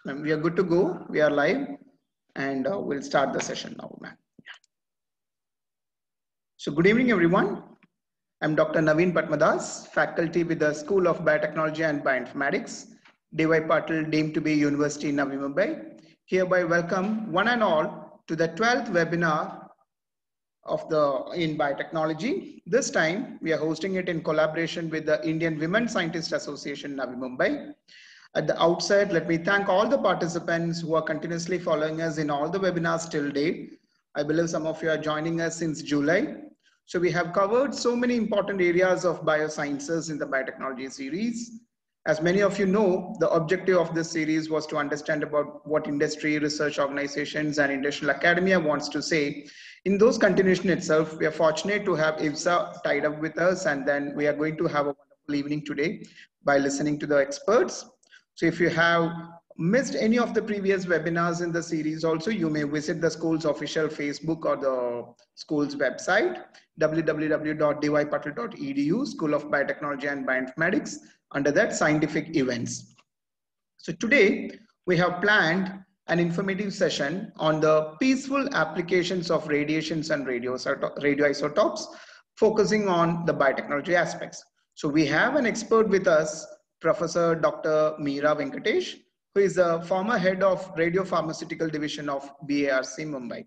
Ma'am, we are good to go. We are live and we'll start the session now, ma'am. So good evening, everyone. I'm Dr. Naveen Patmadas, faculty with the School of Biotechnology and Bioinformatics, D.Y. Patil, deemed to be University in Navi Mumbai. Hereby welcome one and all to the 12th webinar in biotechnology. This time we are hosting it in collaboration with the Indian Women Scientists Association, Navi Mumbai. At the outset, let me thank all the participants who are continuously following us in all the webinars till date. I believe some of you are joining us since July. So we have covered so many important areas of biosciences in the biotechnology series. As many of you know, the objective of this series was to understand about what industry, research organizations, and industrial academia wants to say. In those continuation itself, we are fortunate to have IFSA tied up with us, and then we are going to have a wonderful evening today by listening to the experts. So if you have missed any of the previous webinars in the series also, you may visit the school's official Facebook or the school's website, www.dypatil.edu, School of Biotechnology and Bioinformatics, under that scientific events. So today we have planned an informative session on the peaceful applications of radiations and radioisotopes, focusing on the biotechnology aspects. So we have an expert with us, Professor Dr. Meera Venkatesh, who is the former head of Radiopharmaceutical Division of BARC Mumbai.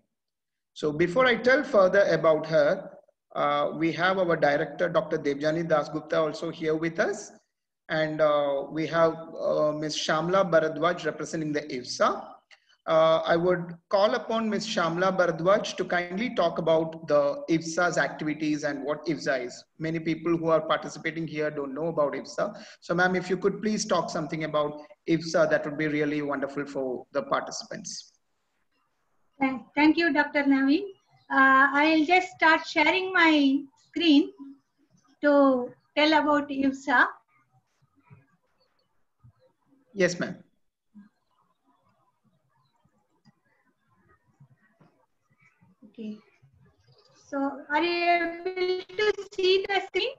So before I tell further about her, we have our director, Dr. Debjani Dasgupta, also here with us. And we have Ms. Shamla Bharadwaj representing the IFSA. I would call upon Ms. Shamla Bharadwaj to kindly talk about the IFSA's activities and what IFSA is. Many people who are participating here don't know about IFSA. So ma'am, if you could please talk something about IFSA, that would be really wonderful for the participants. Thank you, Dr. Naveen. I'll just start sharing my screen to tell about IFSA. Yes, ma'am. Okay. So, are you able to see the screen?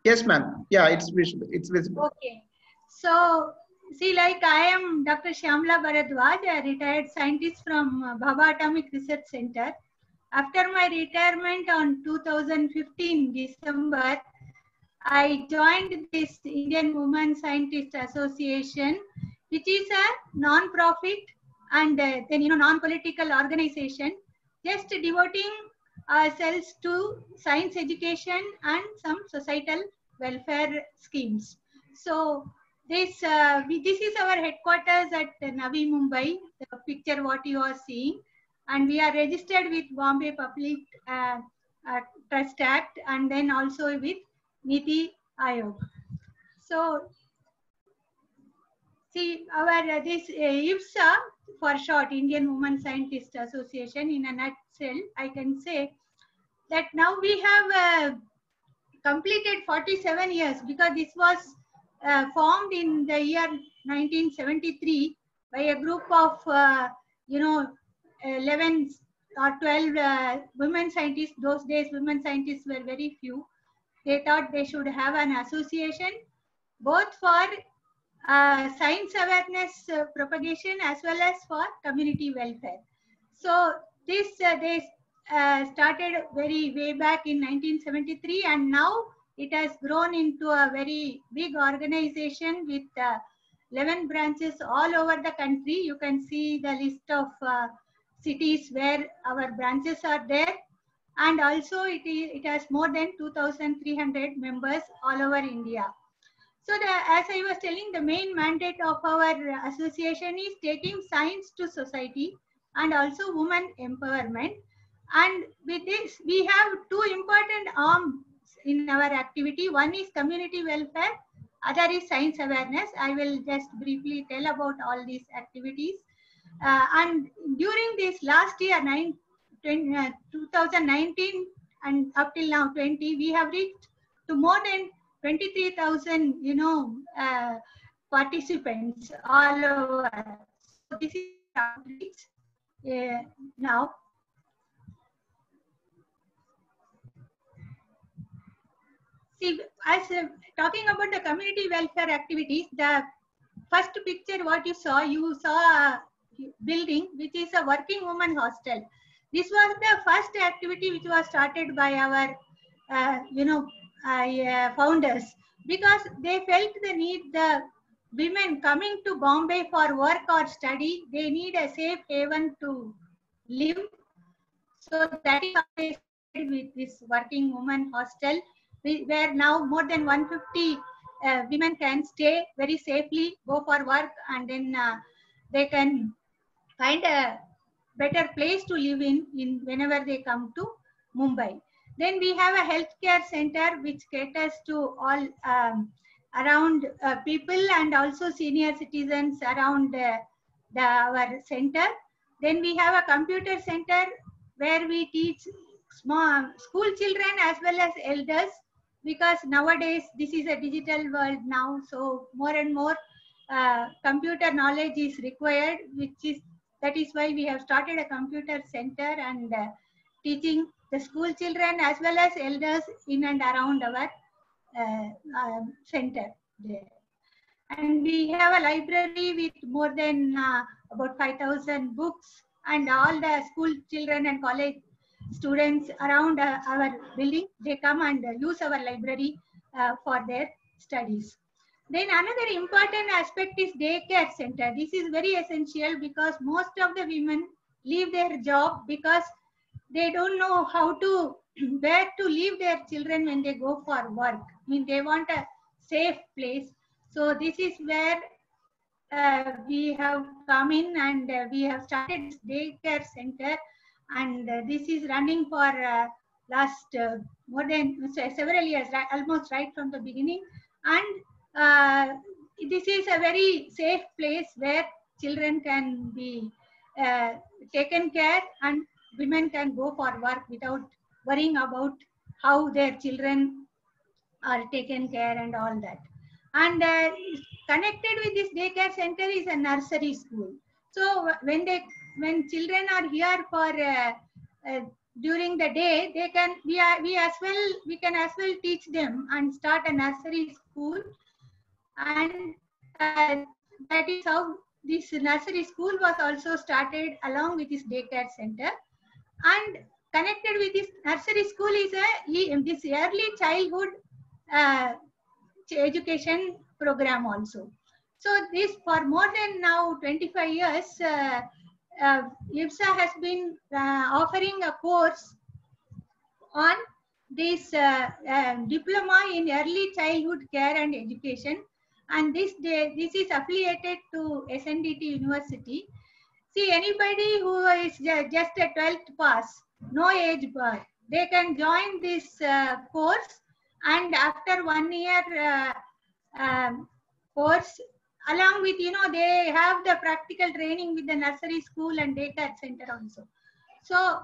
Yes, ma'am. Yeah, it's visible. It's visible. Okay. So, see, like I am Dr. Shamla Bharadwaj, a retired scientist from Bhabha Atomic Research Center. After my retirement on 2015 December, I joined this Indian Women Scientists Association, which is a non-profit and non-political organization, just devoting ourselves to science education and some societal welfare schemes. So this is our headquarters at Navi Mumbai, the picture what you are seeing, and we are registered with Bombay Public Trust Act and then also with Niti Aayog. So, see, our this IFSA, for short, Indian Women Scientists Association, in a nutshell, I can say that now we have completed 47 years, because this was formed in the year 1973 by a group of 11 or 12 women scientists. Those days women scientists were very few. They thought they should have an association both for science awareness propagation as well as for community welfare. So this they started very way back in 1973, and now it has grown into a very big organization with 11 branches all over the country. You can see the list of cities where our branches are there. And also it has more than 2,300 members all over India. So as I was telling, the main mandate of our association is taking science to society and also women empowerment. And with this, we have two important arms in our activity. One is community welfare, other is science awareness. I will just briefly tell about all these activities. And during this last year, 2019 and up till now 20, we have reached to more than 23,000 participants all over. So this is outreach now. See, as talking about the community welfare activities, the first picture what you saw a building which is a working woman hostel. This was the first activity which was started by our founders, because they felt the need, the women coming to Bombay for work or study, they need a safe haven to live. So that is how they started with this working woman hostel, where now more than 150 women can stay very safely, go for work, and then they can find a better place to live in whenever they come to Mumbai. Then we have a healthcare center which caters to all around people and also senior citizens around our center. Then we have a computer center where we teach small school children as well as elders, because nowadays this is a digital world now, so more and more computer knowledge is required, that is why we have started a computer center and teaching the school children as well as elders in and around our center there. And we have a library with more than about 5,000 books, and all the school children and college students around our building, they come and use our library for their studies. Then another important aspect is daycare center. This is very essential because most of the women leave their job because they don't know how to, where to leave their children when they go for work. I mean, they want a safe place. So this is where we have come in, and we have started this daycare center, and this is running for last more than several years, almost right from the beginning. And this is a very safe place where children can be taken care, and women can go for work without worrying about how their children are taken care and all that. And connected with this daycare center is a nursery school. So when children are here for during the day, they can we can as well teach them and start a nursery school, and that is how this nursery school was also started along with this daycare center. And connected with this nursery school is this early childhood education program also. So this, for more than now 25 years, IBSA has been offering a course on this diploma in early childhood care and education, and this is affiliated to SNDT University. See, anybody who is just a 12th pass, no age bar, they can join this course, and after 1 year course, along with, they have the practical training with the nursery school and daycare center also. So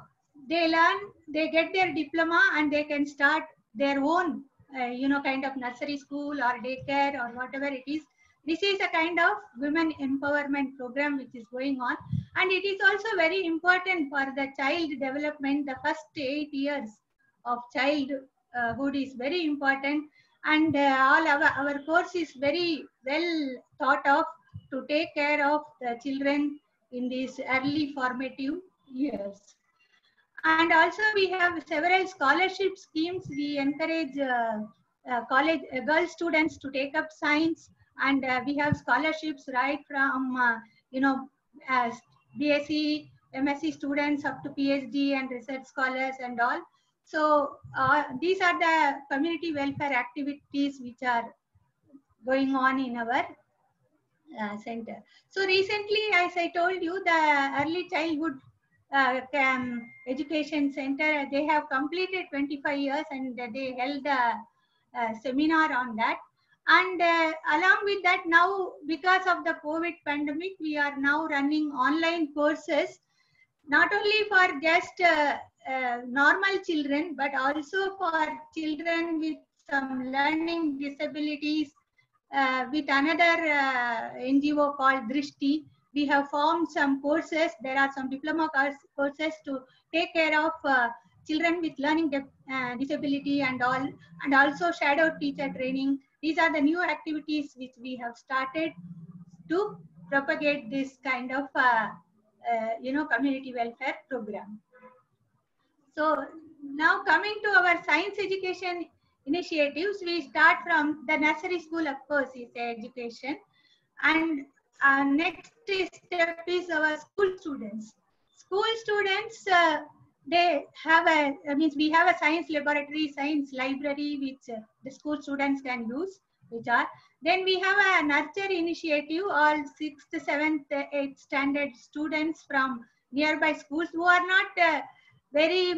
they learn, they get their diploma, and they can start their own, kind of nursery school or daycare or whatever it is. This is a kind of women empowerment program which is going on, and it is also very important for the child development. The first 8 years of childhood is very important, and all our course is very well thought of to take care of the children in these early formative years. And also we have several scholarship schemes. We encourage college girl students to take up science, and we have scholarships right from BSc, MSc students up to PhD and research scholars and all. So these are the community welfare activities which are going on in our center. So recently, as I told you, the early childhood education center, they have completed 25 years, and they held a seminar on that. And along with that, now because of the COVID pandemic, we are now running online courses, not only for just normal children, but also for children with some learning disabilities. With another NGO called Drishti, we have formed some courses. There are some diploma courses to take care of children with learning disability and all, and also shadow teacher training. These are the new activities which we have started. to propagate this kind of community welfare program. So now coming to our science education initiatives, we start from the nursery school, of course, is education, and next step is our school students. School students, they have we have a science laboratory, science library, which the school students can use, then we have a nurture initiative. All 6th, 7th, 8th standard students from nearby schools who are not very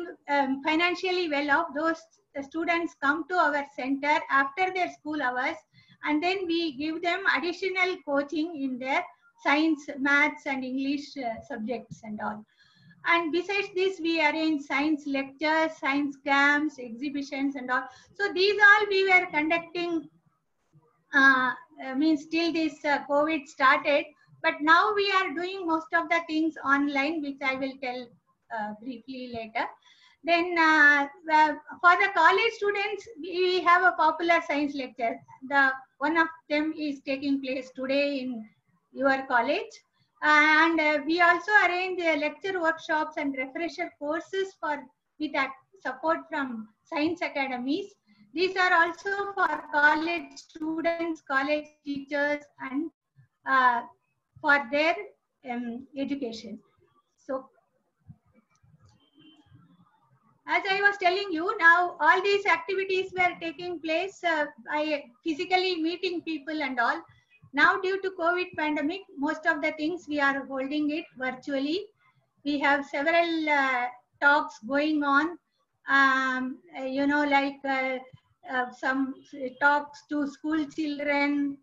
financially well off, those students come to our center after their school hours, and then we give them additional coaching in their science, maths and English subjects and all. And besides this, we arrange science lectures, science camps, exhibitions and all. So these all we were conducting till this COVID started, but now we are doing most of the things online, which I will tell briefly later. Then for the college students, we have a popular science lecture. One of them is taking place today in your college. And we also arrange lecture workshops and refresher courses with support from science academies. These are also for college students, college teachers, and for their education. So, as I was telling you, now all these activities were taking place by physically meeting people and all. Now, due to COVID pandemic, most of the things we are holding it virtually. We have several talks going on, some talks to school children.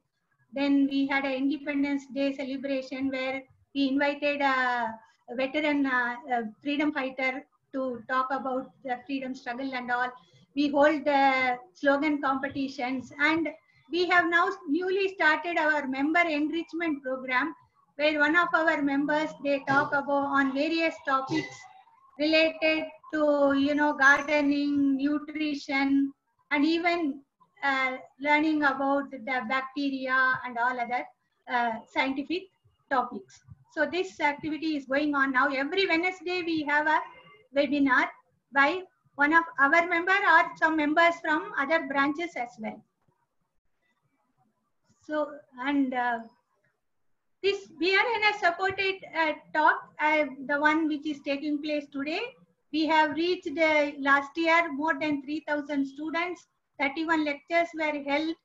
Then we had an Independence Day celebration where we invited a veteran freedom fighter to talk about the freedom struggle and all. We hold slogan competitions, and we have now newly started our member enrichment program, where one of our members, they talk about on various topics related to gardening, nutrition, and even learning about the bacteria and all other scientific topics. So this activity is going on now. Every Wednesday we have a webinar by one of our members or some members from other branches as well. So, and this we are in a supported talk, the one which is taking place today. We have reached last year more than 3,000 students. 31 lectures were held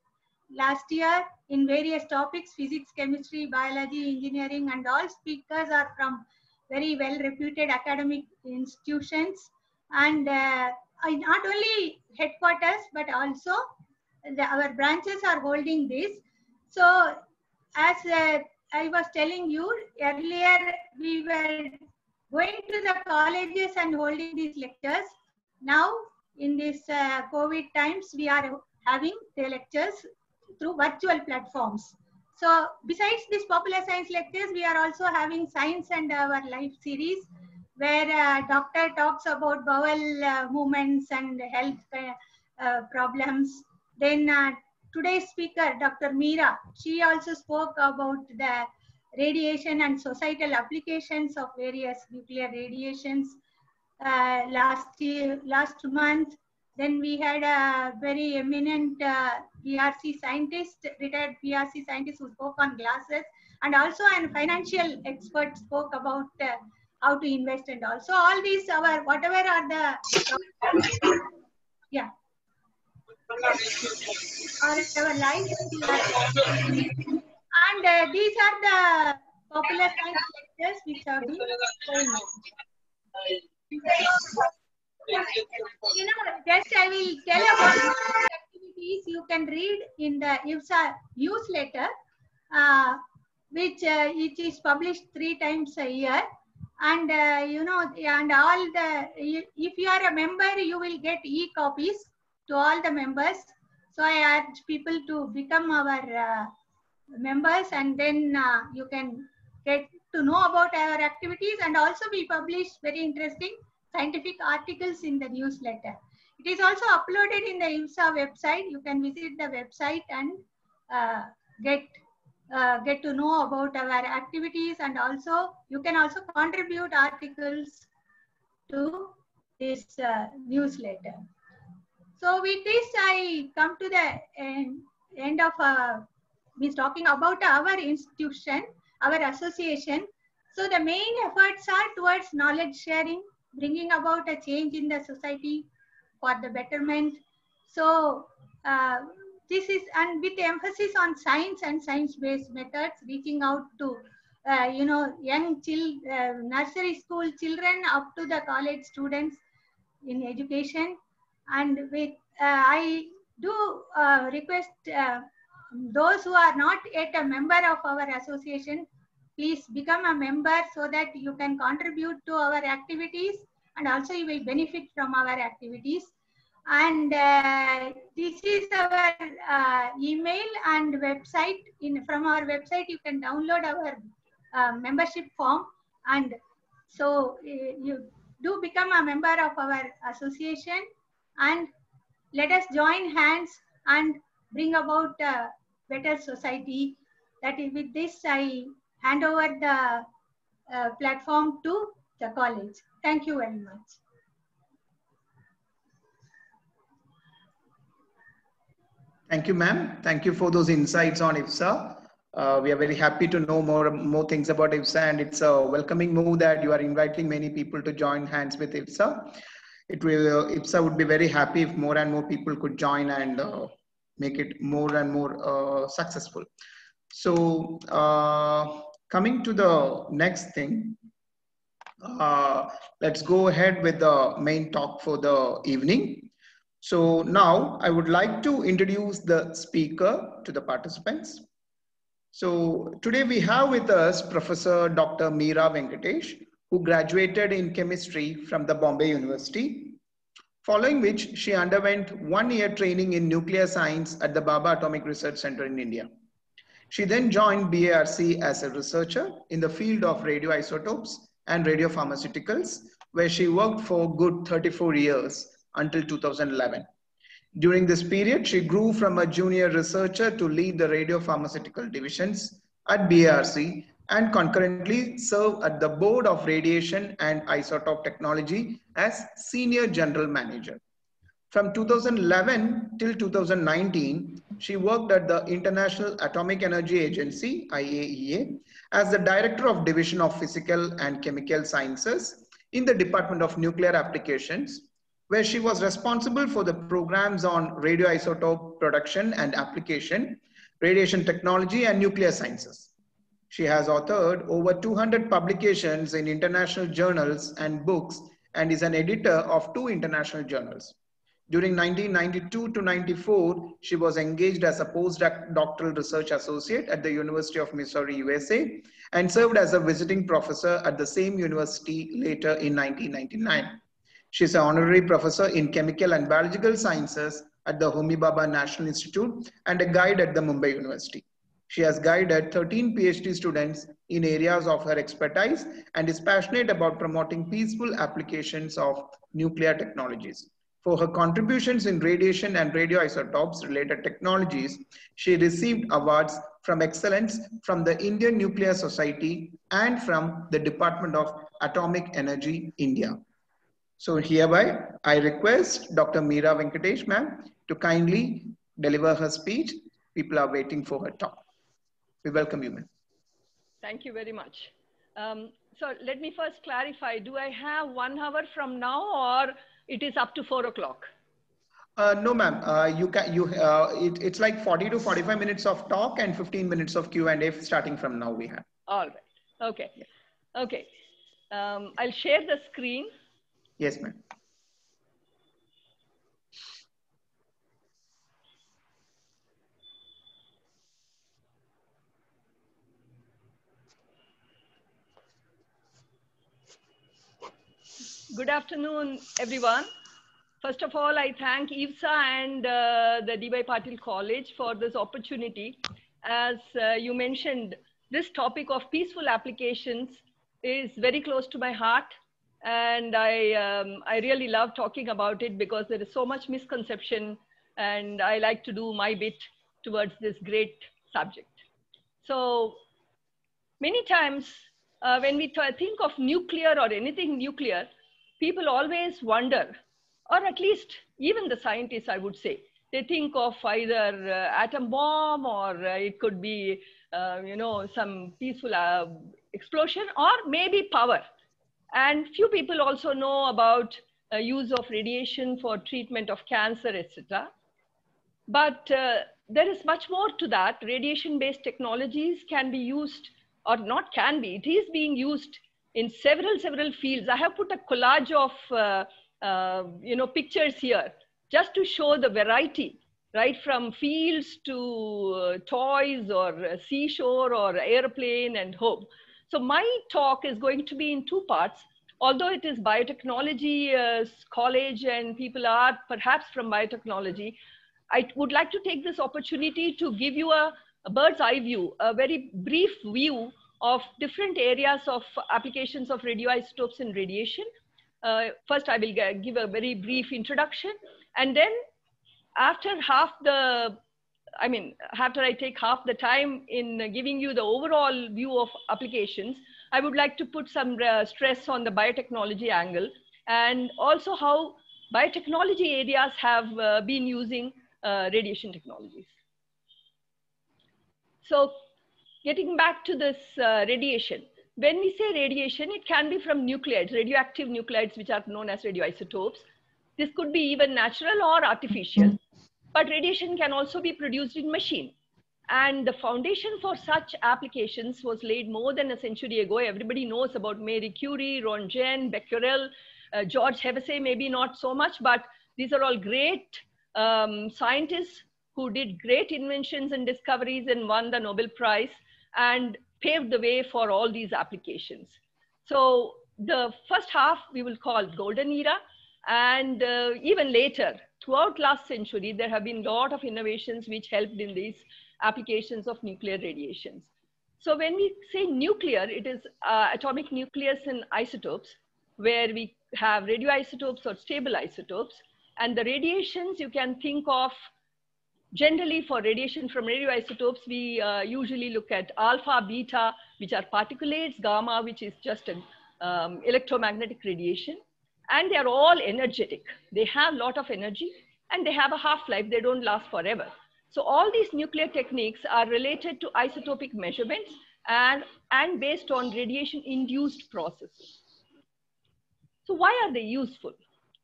last year in various topics: physics, chemistry, biology, engineering, and all speakers are from very well reputed academic institutions, and not only headquarters but also our branches are holding this. So as I was telling you earlier, we were going to the colleges and holding these lectures. Now in this COVID times, we are having the lectures through virtual platforms. So besides these popular science lectures, we are also having Science and Our Life series, where doctor talks about bowel movements and health problems. Then today's speaker, Dr. Meera, she also spoke about the radiation and societal applications of various nuclear radiations last month. Then we had a very eminent BRC scientist, retired BRC scientist, who spoke on glasses, and also a financial expert spoke about how to invest and all. So all these whatever are the our lives, and these are the popular science lectures which have been going on. Just I will tell about activities you can read in the IFSA newsletter, which it is published 3 times a year. And and all if you are a member, you will get e-copies to all the members. So I urge people to become our members, and then you can get to know about our activities. And also we publish very interesting scientific articles in the newsletter. It is also uploaded in the IFSA website. You can visit the website and get get to know about our activities, and also you can also contribute articles to this newsletter. So with this, I come to the end of means talking about our institution, our association. So the main efforts are towards knowledge sharing, bringing about a change in the society for the betterment. So this is, and with emphasis on science and science-based methods, reaching out to young nursery school children up to the college students in education. And with I do request those who are not yet a member of our association, please become a member so that you can contribute to our activities, and also you will benefit from our activities. And this is our email and website. From our website, you can download our membership form, and so you do become a member of our association, and let us join hands and bring about a better society. That is, with this, I hand over the platform to the college. Thank you very much. Thank you, ma'am. Thank you for those insights on IFSA. We are very happy to know more things about IFSA, and it's a welcoming move that you are inviting many people to join hands with IFSA. IFSA would be very happy if more and more people could join and make it more and more successful. So coming to the next thing, let's go ahead with the main talk for the evening. So now I would like to introduce the speaker to the participants. So today we have with us Professor Dr. Meera Venkatesh, who graduated in chemistry from the Bombay University, following which she underwent 1-year training in nuclear science at the Bhabha Atomic Research Center in India. She then joined BARC as a researcher in the field of radioisotopes and radiopharmaceuticals, where she worked for good 34 years until 2011. During this period, she grew from a junior researcher to lead the radiopharmaceutical divisions at BARC and concurrently serve at the Board of Radiation and Isotope Technology as Senior General Manager. From 2011 till 2019, she worked at the International Atomic Energy Agency, IAEA, as the Director of Division of Physical and Chemical Sciences in the Department of Nuclear Applications, where she was responsible for the programs on radioisotope production and application, radiation technology, and nuclear sciences. She has authored over 200 publications in international journals and books and is an editor of 2 international journals. During 1992 to 94, she was engaged as a postdoctoral research associate at the University of Missouri, USA, and served as a visiting professor at the same university later in 1999. She is an honorary professor in chemical and biological sciences at the Homi Bhabha National Institute and a guide at the Mumbai University. She has guided 13 PhD students in areas of her expertise and is passionate about promoting peaceful applications of nuclear technologies. For her contributions in radiation and radioisotopes related technologies, she received awards from excellence from the Indian Nuclear Society and from the Department of Atomic Energy, India. So hereby, I request Dr. Meera Venkatesh, ma'am, to kindly deliver her speech. People are waiting for her talk. We welcome you, ma'am. Thank you very much. So let me first clarify, do I have 1 hour from now or it is up to 4 o'clock? No, ma'am. It's like 40 to 45 minutes of talk and 15 minutes of Q&A starting from now we have. All right. Okay. Yeah. Okay. I'll share the screen. Yes, ma'am. Good afternoon, everyone. First of all, I thank IFSA and the D.Y. Patil College for this opportunity. As you mentioned, this topic of peaceful applications is very close to my heart. And I really love talking about it because there is so much misconception and I like to do my bit towards this great subject. So many times when we think of nuclear or anything nuclear, people always wonder, or at least even the scientists, I would say, they think of either atom bomb, or it could be, some peaceful explosion, or maybe power. And few people also know about use of radiation for treatment of cancer, etc. But there is much more to that. Radiation-based technologies can be used, or not can be, it is being used in several fields. I have put a collage of pictures here just to show the variety, right from fields to toys or seashore or airplane and home. So my talk is going to be in two parts. Although it is biotechnology college and people are perhaps from biotechnology, I would like to take this opportunity to give you a bird's eye view, a very brief view of different areas of applications of radioisotopes in radiation. First, I will give a very brief introduction, and then after after I take half the time in giving you the overall view of applications, I would like to put some stress on the biotechnology angle, and also how biotechnology areas have been using radiation technologies. So getting back to this radiation, when we say radiation, it can be from nuclides, radioactive nuclides, which are known as radioisotopes. This could be even natural or artificial, but radiation can also be produced in machine. And the foundation for such applications was laid more than a century ago. Everybody knows about Marie Curie, Röntgen, Becquerel, George Hevesy, maybe not so much, but these are all great scientists who did great inventions and discoveries and won the Nobel Prize and paved the way for all these applications. So the first half we will call golden era, and even later, throughout last century, there have been a lot of innovations which helped in these applications of nuclear radiations. So when we say nuclear, it is atomic nucleus and isotopes, where we have radioisotopes or stable isotopes. And the radiations you can think of, generally for radiation from radioisotopes, we usually look at alpha, beta, which are particulates, gamma, which is just an electromagnetic radiation. And they are all energetic. They have a lot of energy and they have a half-life. They don't last forever. So all these nuclear techniques are related to isotopic measurements and based on radiation-induced processes. So why are they useful?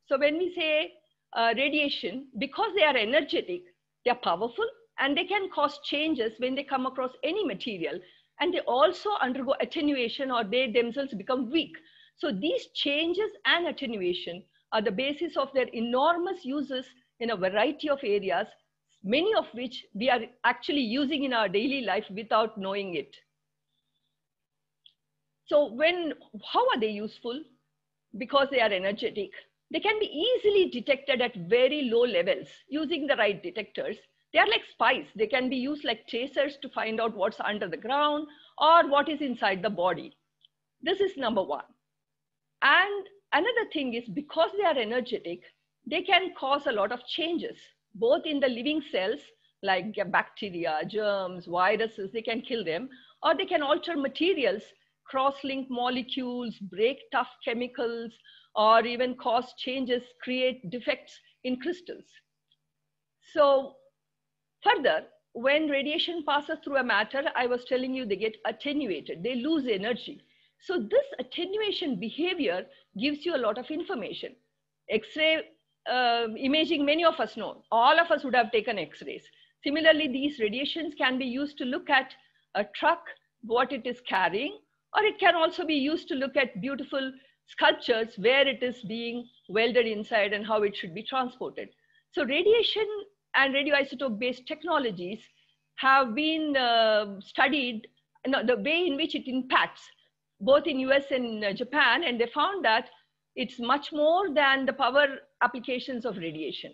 So when we say radiation, because they are energetic, they are powerful, and they can cause changes when they come across any material. And they also undergo attenuation, or they themselves become weak. So these changes and attenuation are the basis of their enormous uses in a variety of areas, many of which we are actually using in our daily life without knowing it. So how are they useful? Because they are energetic. They can be easily detected at very low levels using the right detectors. They are like spies. They can be used like tracers to find out what's under the ground or what is inside the body. This is number one. And another thing is, because they are energetic, they can cause a lot of changes, both in the living cells, like bacteria, germs, viruses, they can kill them, or they can alter materials, cross-link molecules, break tough chemicals, or even cause changes, create defects in crystals. So further, when radiation passes through a matter, I was telling you, they get attenuated, they lose energy. So this attenuation behavior gives you a lot of information. X-ray imaging, many of us know, all of us would have taken X-rays. Similarly, these radiations can be used to look at a truck, what it is carrying, or it can also be used to look at beautiful sculptures where it is being welded inside and how it should be transported. So radiation and radioisotope-based technologies have been studied, the way in which it impacts both in US and Japan, and they found that it's much more than the power applications of radiation.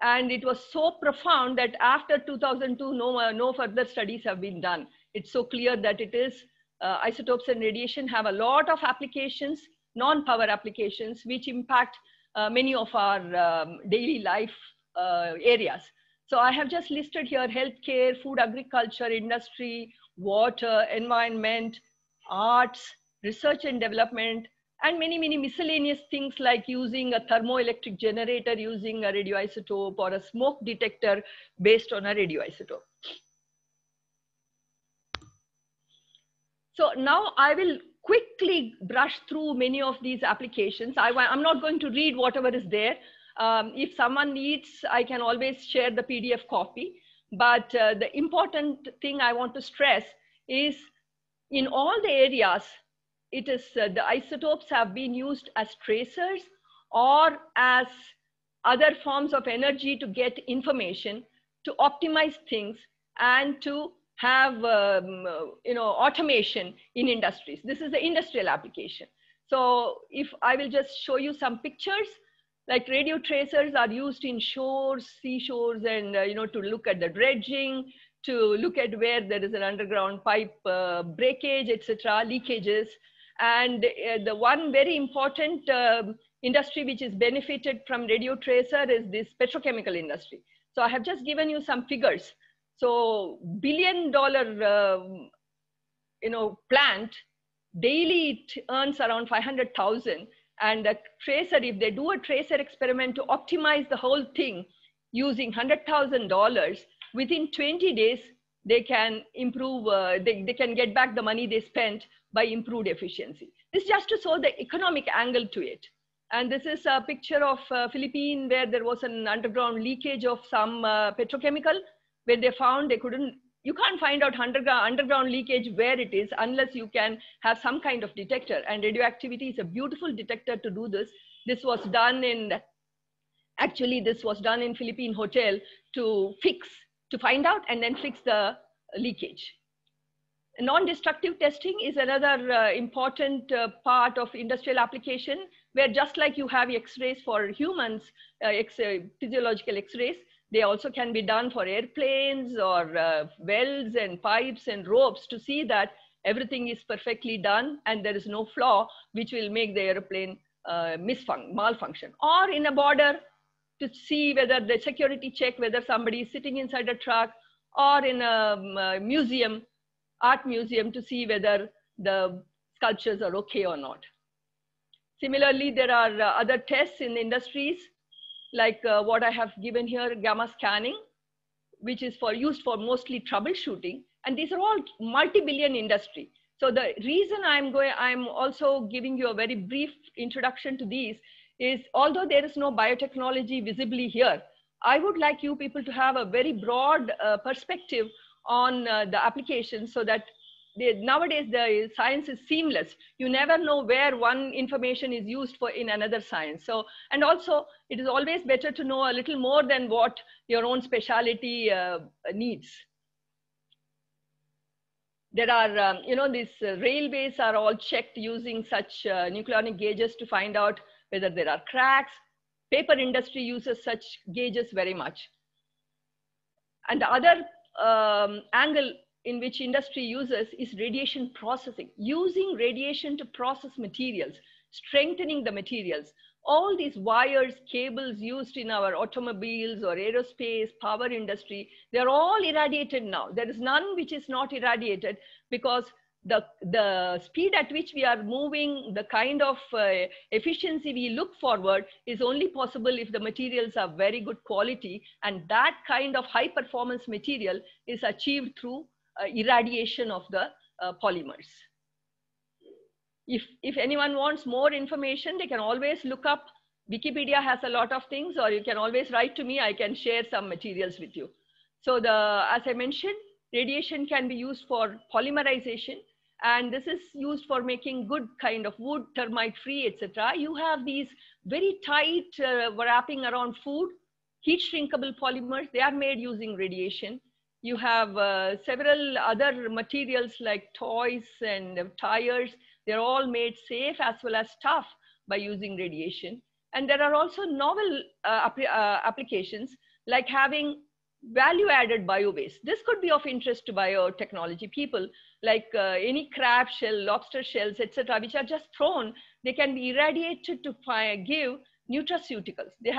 And it was so profound that after 2002, no further studies have been done. It's so clear that it is isotopes and radiation have a lot of applications, non-power applications, which impact many of our daily life areas. So I have just listed here healthcare, food, agriculture, industry, water, environment, arts, research and development, and many, many miscellaneous things like using a thermoelectric generator, using a radioisotope, or a smoke detector based on a radioisotope. So now I will quickly brush through many of these applications. I'm not going to read whatever is there. If someone needs, I can always share the PDF copy. But the important thing I want to stress is in all the areas, it is the isotopes have been used as tracers or as other forms of energy to get information, to optimize things, and to have automation in industries. This is the industrial application. So if I will just show you some pictures, like radio tracers are used in shores, seashores, and to look at the dredging, to look at where there is an underground pipe breakage, etc., leakages. And the one very important industry which is benefited from radio tracer is this petrochemical industry. So I have just given you some figures. So $1 billion plant, daily it earns around 500,000. And a tracer, if they do a tracer experiment to optimize the whole thing using $100,000, within 20 days, they can improve, they can get back the money they spent by improved efficiency. This is just to show the economic angle to it. And this is a picture of Philippines where there was an underground leakage of some petrochemical. When they found, you can't find out underground leakage where it is unless you can have some kind of detector. And radioactivity is a beautiful detector to do this. This was done in Philippine hotel to find out and then fix the leakage. Non-destructive testing is another important part of industrial application, where just like you have X-rays for humans, physiological X-rays, they also can be done for airplanes or welds and pipes and ropes to see that everything is perfectly done and there is no flaw which will make the airplane malfunction. Or in a border to see whether the security check, whether somebody is sitting inside a truck, or in a museum, art museum, to see whether the sculptures are okay or not. Similarly, there are other tests in the industries, like what I have given here, gamma scanning, which is used for mostly troubleshooting. And these are all multi-billion industry. So the reason I'm also giving you a very brief introduction to these is, although there is no biotechnology visibly here, I would like you people to have a very broad perspective on the application, so that nowadays the science is seamless. You never know where one information is used for in another science. So, and also it is always better to know a little more than what your own specialty needs. There are, these railways are all checked using such nucleonic gauges to find out whether there are cracks. Paper industry uses such gauges very much. And the other angle in which industry uses is radiation processing, using radiation to process materials, strengthening the materials. All these wires, cables used in our automobiles or aerospace, power industry, they're all irradiated now. There is none which is not irradiated, because the speed at which we are moving, the kind of efficiency we look forward is only possible if the materials are very good quality. And that kind of high performance material is achieved through irradiation of the polymers. If anyone wants more information, they can always look up. Wikipedia has a lot of things, or you can always write to me. I can share some materials with you. So as I mentioned, radiation can be used for polymerization. And this is used for making good kind of wood, termite free, etc. You have these very tight wrapping around food, heat shrinkable polymers. They are made using radiation. You have several other materials like toys and tires. They're all made safe as well as tough by using radiation. And there are also novel applications, like having value-added bio-waste. This could be of interest to biotechnology people, like any crab shell, lobster shells, etc., which are just thrown. They can be irradiated to give nutraceuticals. This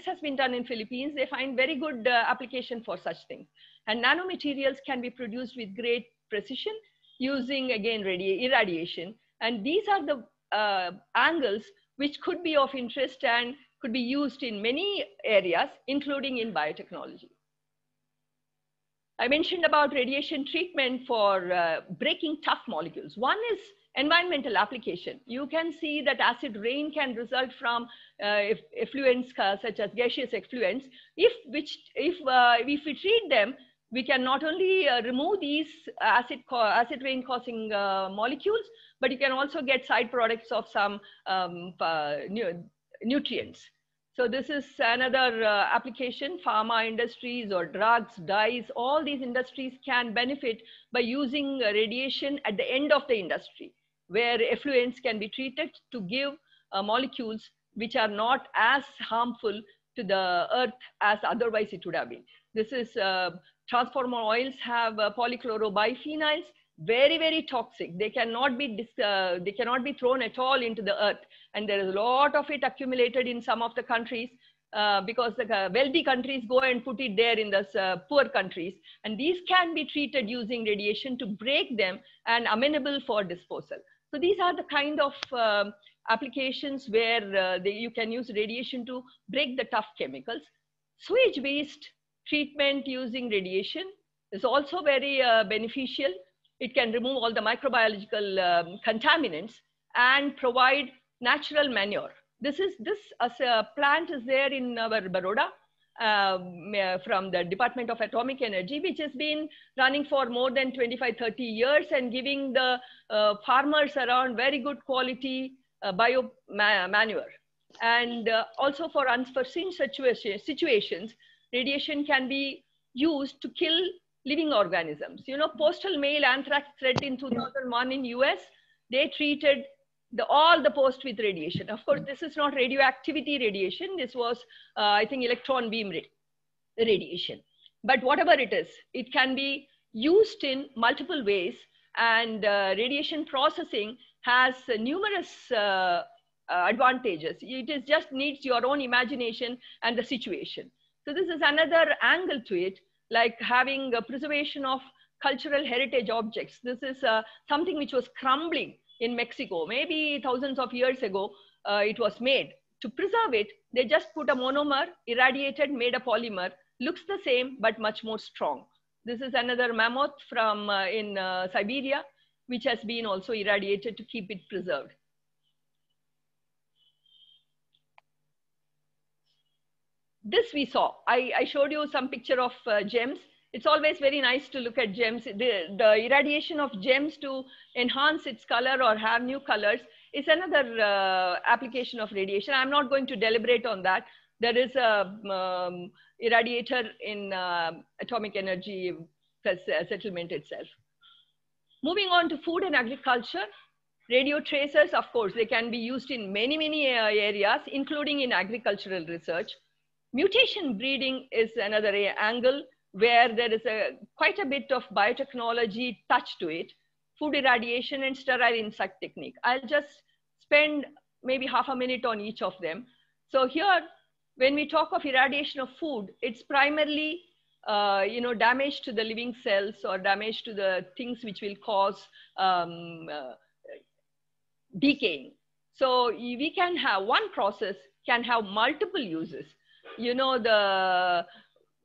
has been done in Philippines. They find very good application for such things. And nanomaterials can be produced with great precision using again irradiation. And these are the angles which could be of interest and could be used in many areas, including in biotechnology. I mentioned about radiation treatment for breaking tough molecules. One is environmental application. You can see that acid rain can result from effluents such as gaseous effluents. If we treat them, we can not only remove these acid rain causing molecules, but you can also get side products of some nutrients. So this is another application. Pharma industries or drugs, dyes, all these industries can benefit by using radiation at the end of the industry, where effluents can be treated to give molecules which are not as harmful to the earth as otherwise it would have been. This is transformer oils have polychlorobiphenyls, very, very toxic. They cannot be thrown at all into the earth. And there is a lot of it accumulated in some of the countries because the wealthy countries go and put it there in the poor countries. And these can be treated using radiation to break them and amenable for disposal. So these are the kind of applications where you can use radiation to break the tough chemicals. Sewage-based treatment using radiation is also very beneficial. It can remove all the microbiological contaminants and provide natural manure. This as a plant is there in our Baroda from the Department of Atomic Energy, which has been running for more than 25-30 years and giving the farmers around very good quality bio manure. And also for unforeseen situations, radiation can be used to kill living organisms. You know, postal mail anthrax threat in 2001 in US, they treated all the post with radiation. Of course, this is not radioactivity radiation. This was, I think, electron beam radiation. But whatever it is, it can be used in multiple ways. And radiation processing has numerous advantages. It just needs your own imagination and the situation. So this is another angle to it, like having a preservation of cultural heritage objects. This is something which was crumbling in Mexico. Maybe thousands of years ago, it was made. To preserve it, they just put a monomer, irradiated, made a polymer, looks the same, but much more strong. This is another mammoth from in Siberia, which has been also irradiated to keep it preserved. This we saw. I showed you some picture of gems. It's always very nice to look at gems. The irradiation of gems to enhance its color or have new colors is another application of radiation. I'm not going to deliberate on that. There is a irradiator in atomic energy settlement itself. Moving on to food and agriculture, radio tracers, of course, they can be used in many, many areas, including in agricultural research. Mutation breeding is another angle where there is quite a bit of biotechnology touch to it. Food irradiation and sterile insect technique. I'll just spend maybe half a minute on each of them. So here, when we talk of irradiation of food, it's primarily damage to the living cells or damage to the things which will cause decaying. So we can have one process can have multiple uses. You know, the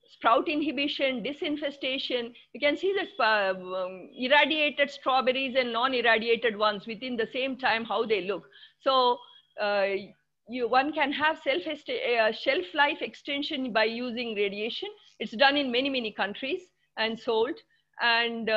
sprout inhibition, disinfestation, you can see this irradiated strawberries and non-irradiated ones within the same time, how they look. So one can have shelf life extension by using radiation. It's done in many, many countries and sold. And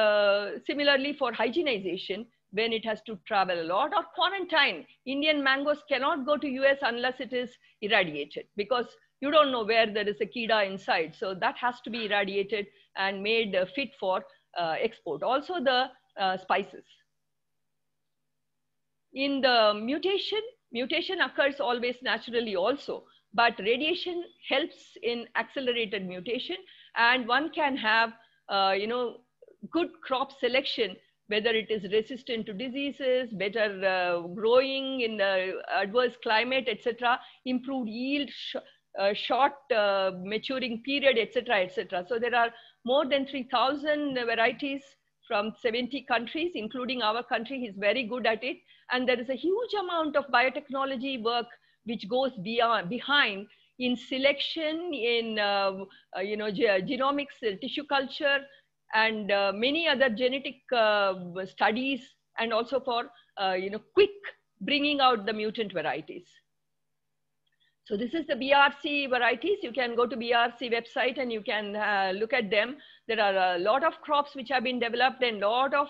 similarly for hygienization, when it has to travel a lot, or quarantine. Indian mangoes cannot go to US unless it is irradiated, because you don't know where there is a Kida inside. So that has to be irradiated and made fit for export. Also the spices. In the mutation occurs always naturally also, but radiation helps in accelerated mutation, and one can have, good crop selection, whether it is resistant to diseases, better growing in the adverse climate, etc., improved yield, short maturing period, etc., etc. So there are more than 3,000 varieties from 70 countries, including our country. He's very good at it. And there is a huge amount of biotechnology work which goes behind in selection, in genomics, tissue culture, and many other genetic studies, and also for quick bringing out the mutant varieties. So this is the BRC varieties. You can go to BRC website and you can look at them. There are a lot of crops which have been developed, and a lot of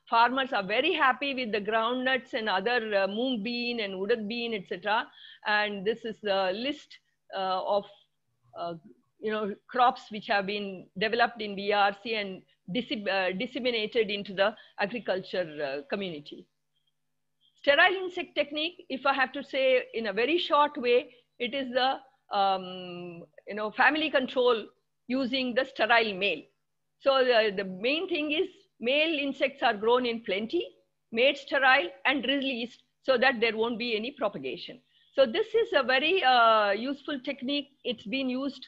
farmers are very happy with the groundnuts and other moong bean and urad bean, etc. And this is the list of crops which have been developed in BRC and disseminated into the agriculture community. Sterile insect technique, if I have to say in a very short way, it is the family control using the sterile male. So the main thing is male insects are grown in plenty, made sterile and released so that there won't be any propagation. So this is a very useful technique. It's been used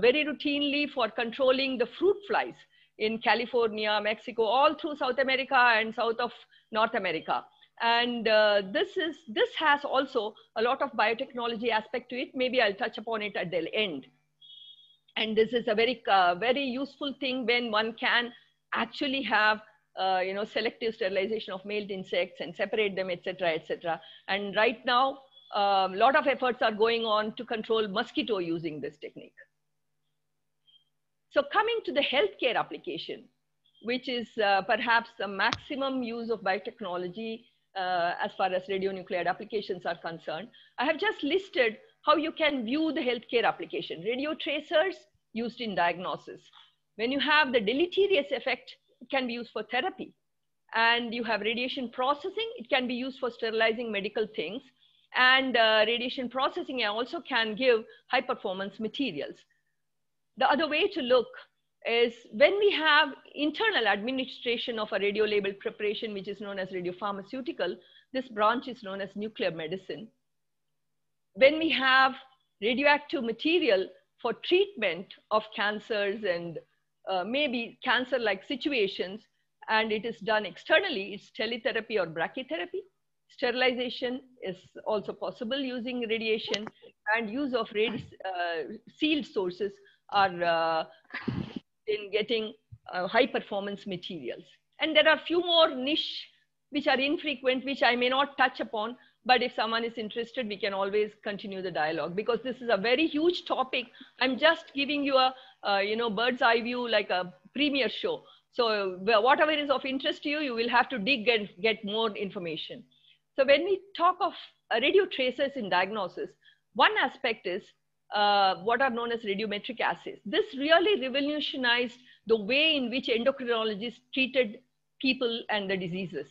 very routinely for controlling the fruit flies in California, Mexico, all through South America and south of North America. And this has also a lot of biotechnology aspect to it. Maybe I'll touch upon it at the end. And this is a very useful thing when one can actually have selective sterilization of male insects and separate them, etc., etc. And right now, a lot of efforts are going on to control mosquito using this technique. So coming to the healthcare application, which is perhaps the maximum use of biotechnology as far as radionuclide applications are concerned, I have just listed how you can view the healthcare application. Radio tracers used in diagnosis. When you have the deleterious effect, it can be used for therapy. And you have radiation processing, it can be used for sterilizing medical things. And radiation processing also can give high performance materials. The other way to look is when we have internal administration of a radio-labeled preparation, which is known as radiopharmaceutical, this branch is known as nuclear medicine. When we have radioactive material for treatment of cancers and maybe cancer-like situations, and it is done externally, it's teletherapy or brachytherapy. Sterilization is also possible using radiation, and use of sealed sources are in getting high performance materials. And there are a few more niche which are infrequent, which I may not touch upon, but if someone is interested, we can always continue the dialogue, because this is a very huge topic. I'm just giving you a bird's eye view, like a premiere show. So whatever is of interest to you, you will have to dig and get more information. So when we talk of radio tracers in diagnosis, one aspect is what are known as radiometric assays. This really revolutionized the way in which endocrinologists treated people and the diseases.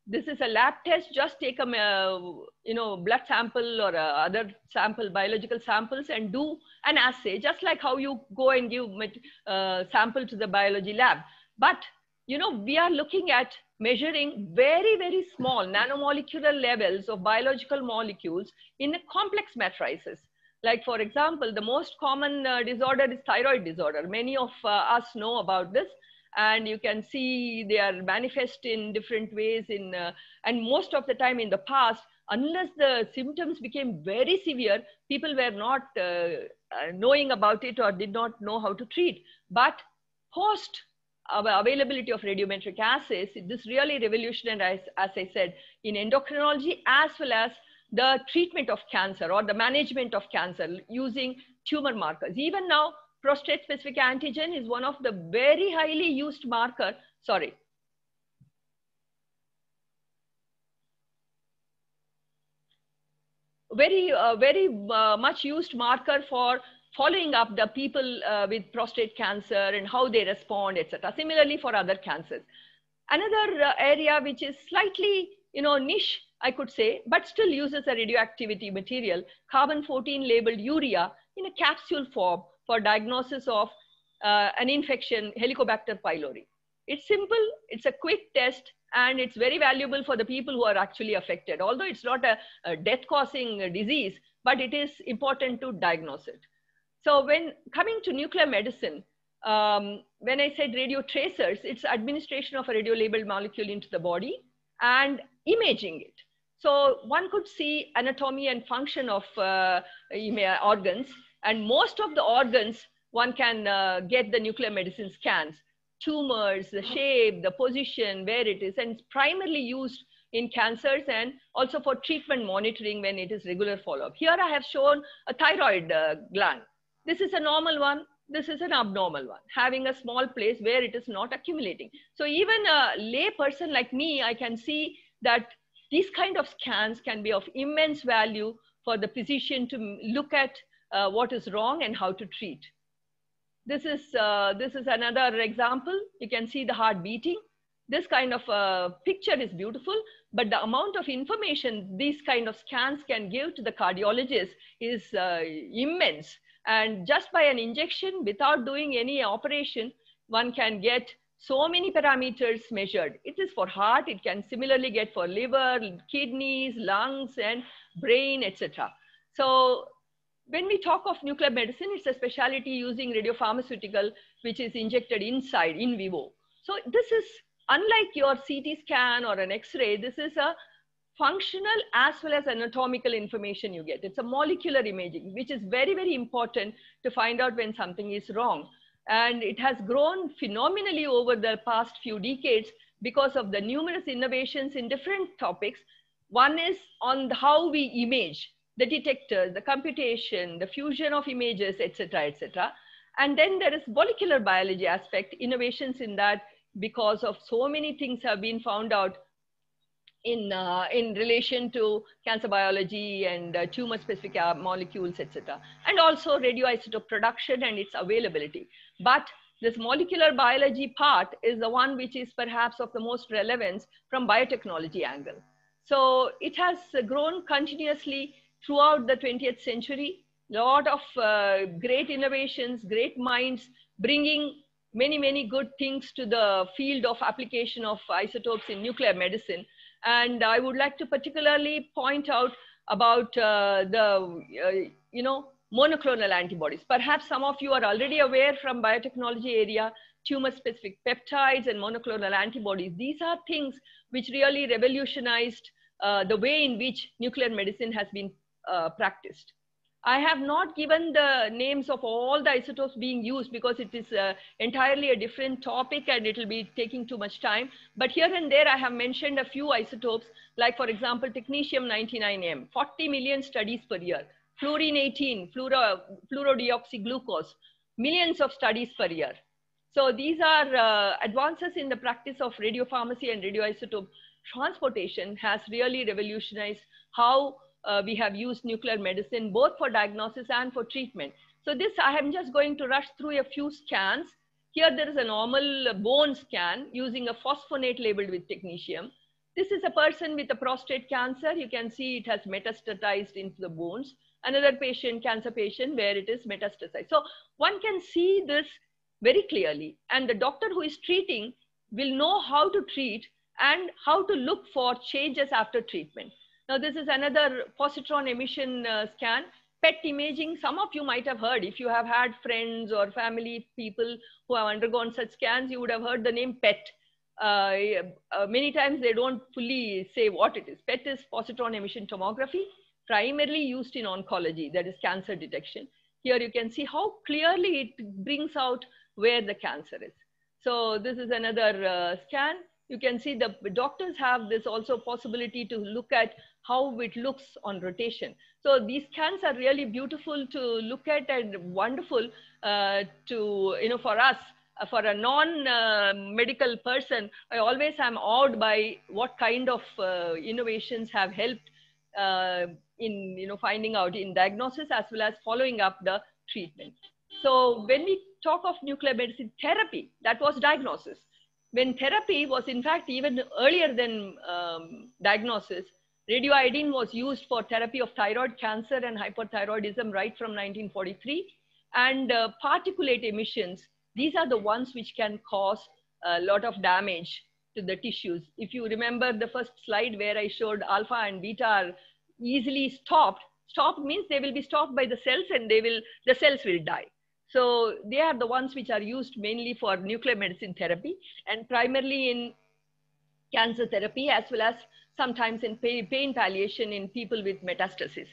This is a lab test. Just take a blood sample or other sample, biological samples, and do an assay, just like how you go and give sample to the biology lab. But we are looking at measuring very, very small nanomolecular levels of biological molecules in a complex matrices. Like, for example, the most common disorder is thyroid disorder. Many of us know about this, and you can see they are manifest in different ways and most of the time in the past, unless the symptoms became very severe, people were not knowing about it or did not know how to treat. But post availability of radiometric assays, this really revolutionized, as I said, in endocrinology as well as the treatment of cancer or the management of cancer using tumor markers. Even now, prostate specific antigen is one of the very highly used marker. Sorry. Very much used marker for following up the people with prostate cancer and how they respond, etc. Similarly for other cancers. Another area which is slightly niche, I could say, but still uses a radioactivity material, carbon-14 labeled urea in a capsule form for diagnosis of an infection, Helicobacter pylori. It's simple, it's a quick test, and it's very valuable for the people who are actually affected. Although it's not a death-causing disease, but it is important to diagnose it. So when coming to nuclear medicine, When I said radio tracers, it's administration of a radio labeled molecule into the body and imaging it. So one could see anatomy and function of organs, and most of the organs one can get the nuclear medicine scans, tumors, the shape, the position, where it is, and it's primarily used in cancers and also for treatment monitoring when it is regular follow-up. Here I have shown a thyroid gland. This is a normal one. This is an abnormal one, having a small place where it is not accumulating. So even a lay person like me, I can see that these kind of scans can be of immense value for the physician to look at what is wrong and how to treat. This is another example. You can see the heart beating. This kind of picture is beautiful, but the amount of information these kind of scans can give to the cardiologist is immense. And just by an injection, without doing any operation, one can get so many parameters measured. It is for heart. It can similarly get for liver, kidneys, lungs, and brain, etc. So when we talk of nuclear medicine, it's a specialty using radiopharmaceutical, which is injected inside in vivo. So this is unlike your CT scan or an X-ray. This is a functional as well as anatomical information you get. It's a molecular imaging, which is very, very important to find out when something is wrong. And it has grown phenomenally over the past few decades because of the numerous innovations in different topics. One is on how we image, the detectors, the computation, the fusion of images, etc., etc. And then there is molecular biology aspect, innovations in that because of so many things have been found out in relation to cancer biology and tumor-specific molecules, etc. And also radioisotope production and its availability. But this molecular biology part is the one which is perhaps of the most relevance from biotechnology angle. So it has grown continuously throughout the 20th century. A lot of great innovations, great minds, bringing many, many good things to the field of application of isotopes in nuclear medicine. And I would like to particularly point out about monoclonal antibodies. Perhaps some of you are already aware from biotechnology area, tumor-specific peptides and monoclonal antibodies. These are things which really revolutionized the way in which nuclear medicine has been practiced. I have not given the names of all the isotopes being used because it is entirely a different topic and it will be taking too much time. But here and there, I have mentioned a few isotopes, like for example, technetium-99m, 40 million studies per year, fluorine-18, fluorodeoxyglucose, millions of studies per year. So these are advances in the practice of radiopharmacy and radioisotope transportation has really revolutionized how we have used nuclear medicine, both for diagnosis and for treatment. So this, I am just going to rush through a few scans. Here there is a normal bone scan using a phosphonate labeled with technetium. This is a person with a prostate cancer. You can see it has metastatized into the bones. Another patient, cancer patient, where it is metastasized. So one can see this very clearly. And the doctor who is treating will know how to treat and how to look for changes after treatment. Now, this is another positron emission scan, PET imaging. Some of you might have heard, if you have had friends or family people who have undergone such scans, you would have heard the name PET. Many times they don't fully say what it is. PET is positron emission tomography, primarily used in oncology, that is cancer detection. Here you can see how clearly it brings out where the cancer is. So this is another scan. You can see the doctors have this also possibility to look at how it looks on rotation. So these scans are really beautiful to look at and wonderful for us, for a non-medical person. I always am awed by what kind of innovations have helped in finding out in diagnosis as well as following up the treatment. So when we talk of nuclear medicine therapy, that was diagnosis. When therapy was in fact even earlier than diagnosis, radioiodine was used for therapy of thyroid cancer and hyperthyroidism right from 1943. And particulate emissions, these are the ones which can cause a lot of damage to the tissues. If you remember the first slide where I showed alpha and beta are easily stopped. Stopped means they will be stopped by the cells and the cells will die. So they are the ones which are used mainly for nuclear medicine therapy and primarily in cancer therapy, as well as sometimes in pain palliation in people with metastasis.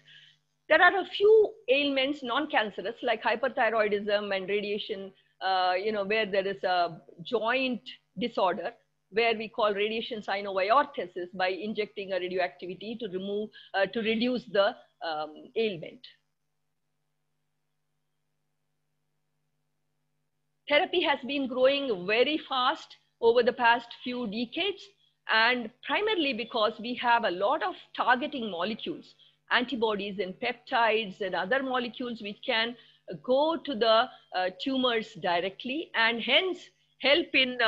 There are a few ailments, non-cancerous, like hyperthyroidism and radiation, where there is a joint disorder, where we call radiation synoviorthesis by injecting a radioactivity to reduce the ailment. Therapy has been growing very fast over the past few decades, and primarily because we have a lot of targeting molecules, antibodies and peptides and other molecules which can go to the tumors directly and hence help in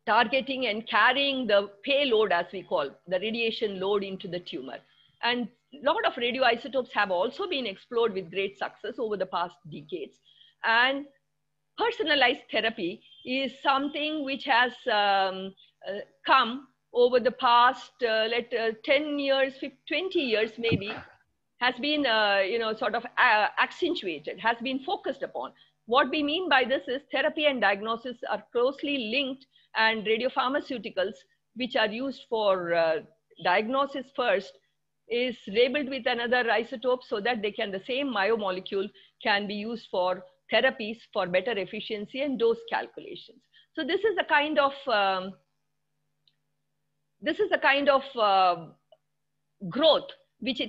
targeting and carrying the payload, as we call the radiation load, into the tumor. And a lot of radioisotopes have also been explored with great success over the past decades. And personalized therapy is something which has come over the past 10 years, 20 years maybe, has been sort of accentuated, has been focused upon. What we mean by this is therapy and diagnosis are closely linked, and radiopharmaceuticals, which are used for diagnosis first, is labeled with another isotope so that the same biomolecule can be used for therapies for better efficiency and dose calculations. So this is the kind of growth which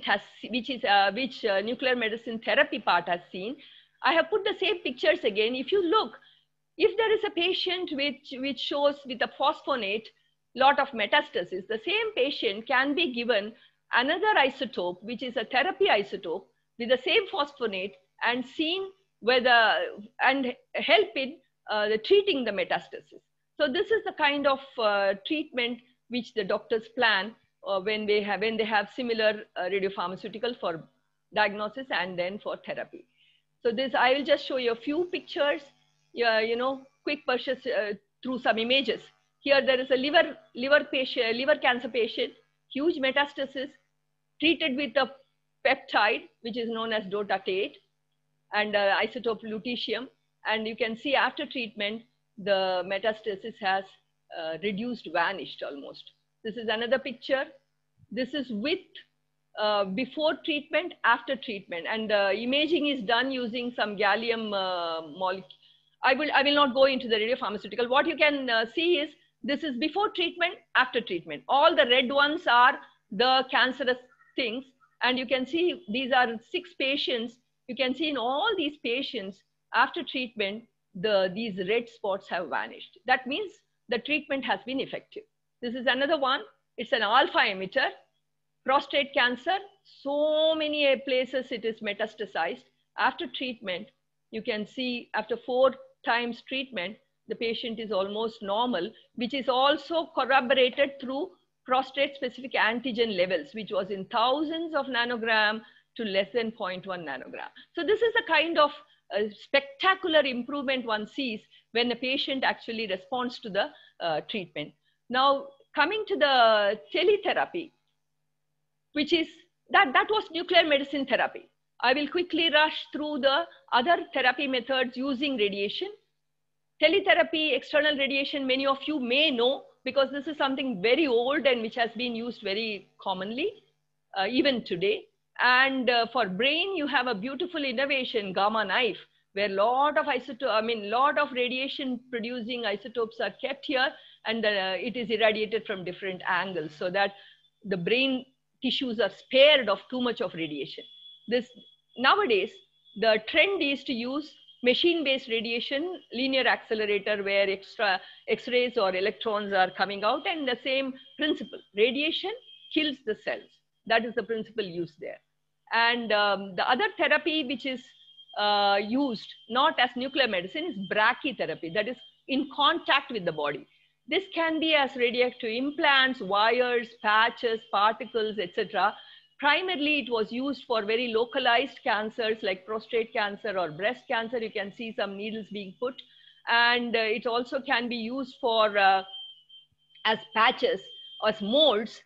nuclear medicine therapy part has seen. I have put the same pictures again. If you look, if there is a patient which shows with a phosphonate lot of metastasis, the same patient can be given another isotope, which is a therapy isotope with the same phosphonate, and seen whether and help in treating the metastasis. So this is the kind of treatment which the doctors plan when they have similar radiopharmaceutical for diagnosis and then for therapy. So this, I will just show you a few pictures, quick purchase through some images. Here there is a liver cancer patient, huge metastasis, treated with a peptide, which is known as dotatate, and isotope lutetium. And you can see after treatment, the metastasis has reduced, vanished almost. This is another picture. This is with before treatment, after treatment, and imaging is done using some gallium molecule. I will not go into the radiopharmaceutical. What you can see is this is before treatment, after treatment. All the red ones are the cancerous things, and you can see these are 6 patients. You can see in all these patients after treatment, these red spots have vanished. That means the treatment has been effective. This is another one. It's an alpha emitter. Prostate cancer, so many places it is metastasized. After treatment, you can see after 4 times treatment, the patient is almost normal, which is also corroborated through prostate specific antigen levels, which was in thousands of nanogram to less than 0.1 nanogram. So this is a kind of spectacular improvement one sees when the patient actually responds to the treatment. Now, coming to the teletherapy, which is that was nuclear medicine therapy. I will quickly rush through the other therapy methods using radiation. Teletherapy, external radiation, many of you may know, because this is something very old and which has been used very commonly, even today. And for brain, you have a beautiful innovation, gamma knife, where lot of radiation producing isotopes are kept here, and it is irradiated from different angles so that the brain tissues are spared of too much of radiation. Nowadays, the trend is to use machine-based radiation, linear accelerator, where extra X-rays or electrons are coming out, and the same principle. Radiation kills the cells. That is the principle used there. And the other therapy which is used, not as nuclear medicine, is brachytherapy, that is in contact with the body. This can be as radioactive implants, wires, patches, particles, etc. Primarily, it was used for very localized cancers like prostate cancer or breast cancer. You can see some needles being put. And it also can be used for as patches or as molds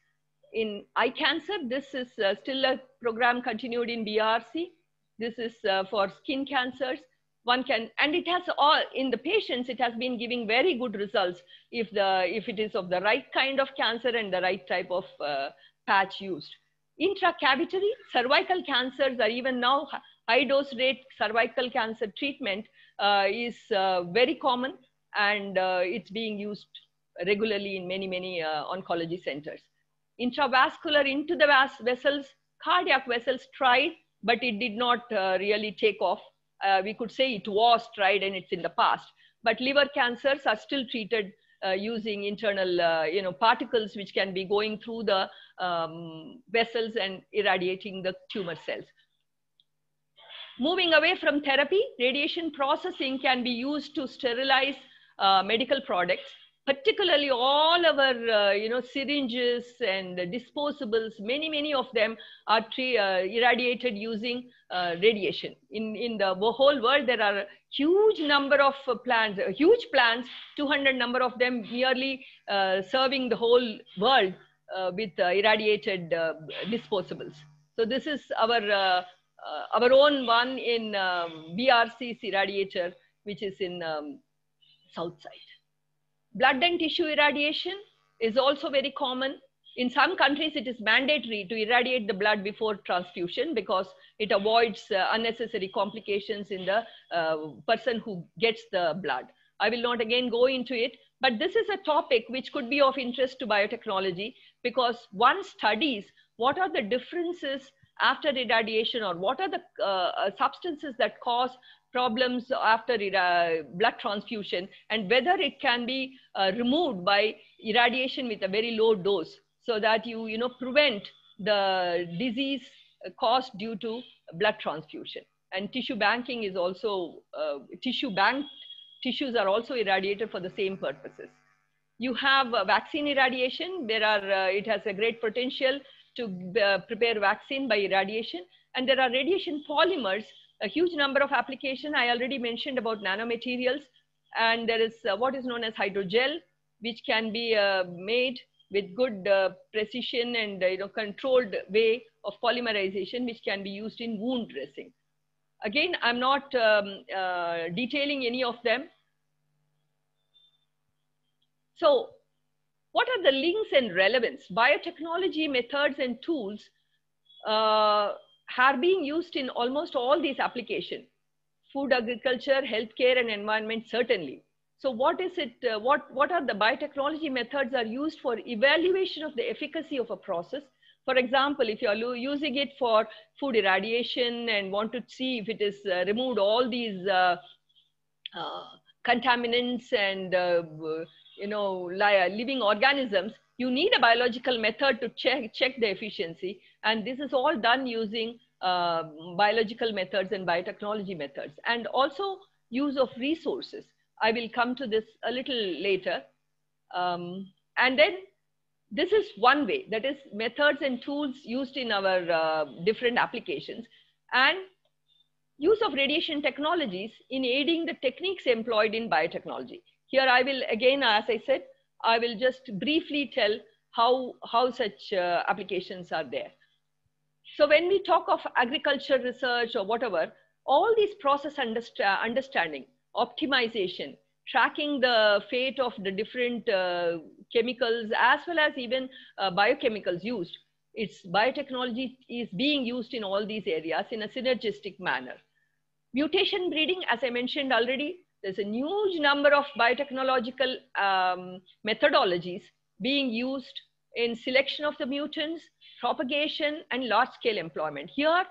in eye cancer. This is still a program continued in BRC. This is for skin cancers. One can, and it has all, in the patients, it has been giving very good results if it is of the right kind of cancer and the right type of patch used. Intracavitary cervical cancers are even now high dose rate cervical cancer treatment is very common, and it's being used regularly in many oncology centers. Intravascular into the vessels, cardiac vessels tried, but it did not really take off. We could say it was tried and it's in the past, but liver cancers are still treated using internal particles which can be going through the vessels and irradiating the tumor cells. Moving away from therapy, radiation processing can be used to sterilize medical products, particularly all our syringes and disposables. Many of them are irradiated using radiation. In the whole world, there are a huge number of plants, huge plants, 200 number of them nearly serving the whole world with irradiated disposables. So this is our own one in BRC's irradiator, which is in south side. Blood and tissue irradiation is also very common. In some countries, it is mandatory to irradiate the blood before transfusion because it avoids unnecessary complications in the person who gets the blood. I will not again go into it, but this is a topic which could be of interest to biotechnology because one studies what are the differences after irradiation, or what are the substances that cause problems after blood transfusion, and whether it can be removed by irradiation with a very low dose, so that you prevent the disease caused due to blood transfusion. And tissue banking is also tissues are also irradiated for the same purposes. You have vaccine irradiation. It has a great potential to prepare vaccine by irradiation, and there are radiation polymers, a huge number of applications. I already mentioned about nanomaterials, and there is what is known as hydrogel, which can be made with good precision and controlled way of polymerization, which can be used in wound dressing. Again, I'm not detailing any of them. So what are the links and relevance? Biotechnology methods and tools are being used in almost all these applications. Food, agriculture, healthcare, and environment, certainly. So what is it? What are the biotechnology methods are used for evaluation of the efficacy of a process? For example, if you are using it for food irradiation and want to see if it is removed all these contaminants and living organisms, you need a biological method to check the efficiency. And this is all done using biological methods and biotechnology methods, and also use of resources. I will come to this a little later. And then this is one way, that is methods and tools used in our different applications, and use of radiation technologies in aiding the techniques employed in biotechnology. Here I will, again, as I said, I will just briefly tell how such applications are there. So when we talk of agriculture research or whatever, all these process understanding, optimization, tracking the fate of the different chemicals as well as even biochemicals used, biotechnology is being used in all these areas in a synergistic manner. Mutation breeding, as I mentioned already, there's a huge number of biotechnological methodologies being used in selection of the mutants, propagation, and large-scale employment. Here,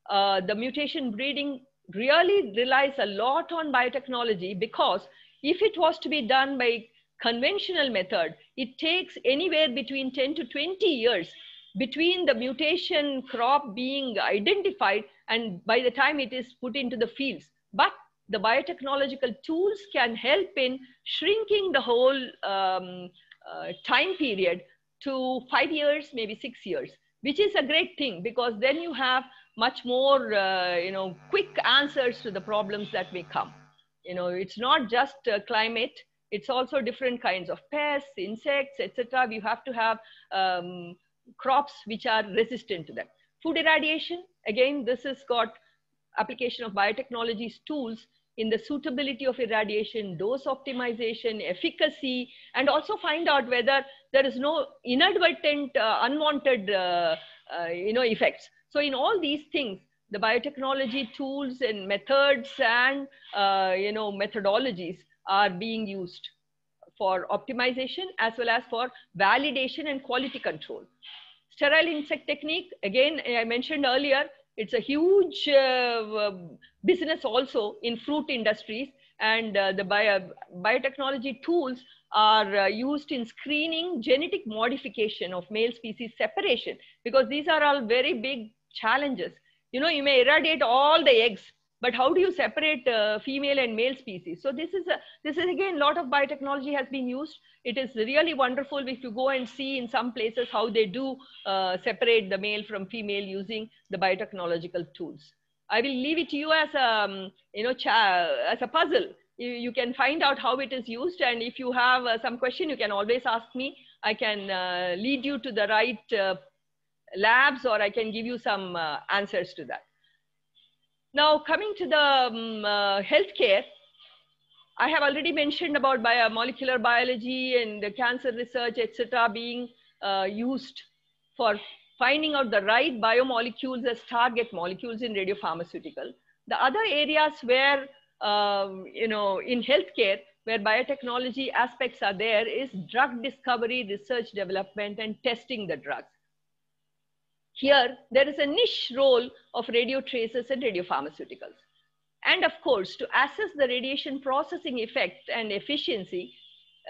the mutation breeding really relies a lot on biotechnology, because if it was to be done by conventional method, it takes anywhere between 10 to 20 years between the mutation crop being identified and by the time it is put into the fields. But the biotechnological tools can help in shrinking the whole time period to 5 years, maybe 6 years, which is a great thing, because then you have much more quick answers to the problems that may come. It's not just climate, it's also different kinds of pests, insects, etc. We have to have crops which are resistant to them. Food irradiation, again, this has got application of biotechnology's tools in the suitability of irradiation, dose optimization, efficacy, and also find out whether there is no inadvertent, unwanted effects. So in all these things, the biotechnology tools and methods and methodologies are being used for optimization as well as for validation and quality control. Sterile insect technique, again, I mentioned earlier, it's a huge business also in fruit industries, and the biotechnology tools are used in screening genetic modification of male species separation, because these are all very big challenges. You know, you may irradiate all the eggs, but how do you separate female and male species? So this is again, a lot of biotechnology has been used. It is really wonderful if you go and see in some places how they do separate the male from female using the biotechnological tools. I will leave it to you as a, as a puzzle. You can find out how it is used. And if you have some question, you can always ask me. I can lead you to the right labs, or I can give you some answers to that. Now, coming to the healthcare, I have already mentioned about molecular biology and the cancer research, etc., being used for finding out the right biomolecules as target molecules in radiopharmaceutical. The other areas where, in healthcare, where biotechnology aspects are there is drug discovery, research, development, and testing the drugs. Here, there is a niche role of radiotracers and radiopharmaceuticals. And of course, to assess the radiation processing effect and efficiency,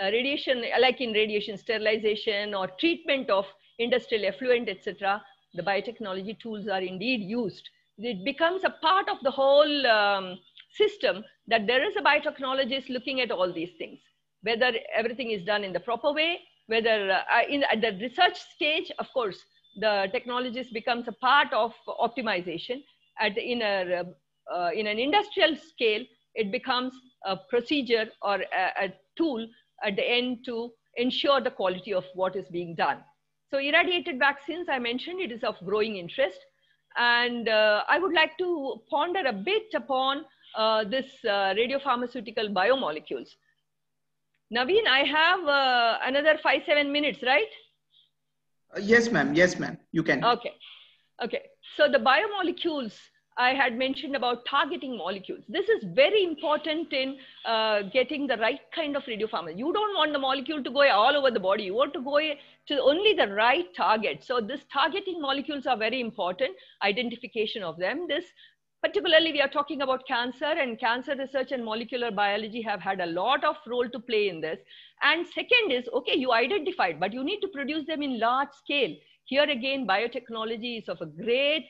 radiation, like in radiation sterilization or treatment of industrial effluent, etc., the biotechnology tools are indeed used. It becomes a part of the whole system that there is a biotechnologist looking at all these things, whether everything is done in the proper way, whether at the research stage, of course, the technologist becomes a part of optimization. In an industrial scale, it becomes a procedure or a tool at the end to ensure the quality of what is being done. So irradiated vaccines, I mentioned, it is of growing interest. And I would like to ponder a bit upon this radiopharmaceutical biomolecules. Naveen, I have another 5-7 minutes, right? Yes, ma'am. Yes, ma'am. You can. Okay. Okay. So the biomolecules, I had mentioned about targeting molecules. This is very important in getting the right kind of radiopharmacy. You don't want the molecule to go all over the body. You want to go to only the right target. So this targeting molecules are very important, identification of them. This particularly, we are talking about cancer, and cancer research and molecular biology have had a lot of role to play in this. And second is, okay, you identified, but you need to produce them in large scale. Here again, biotechnology is of a great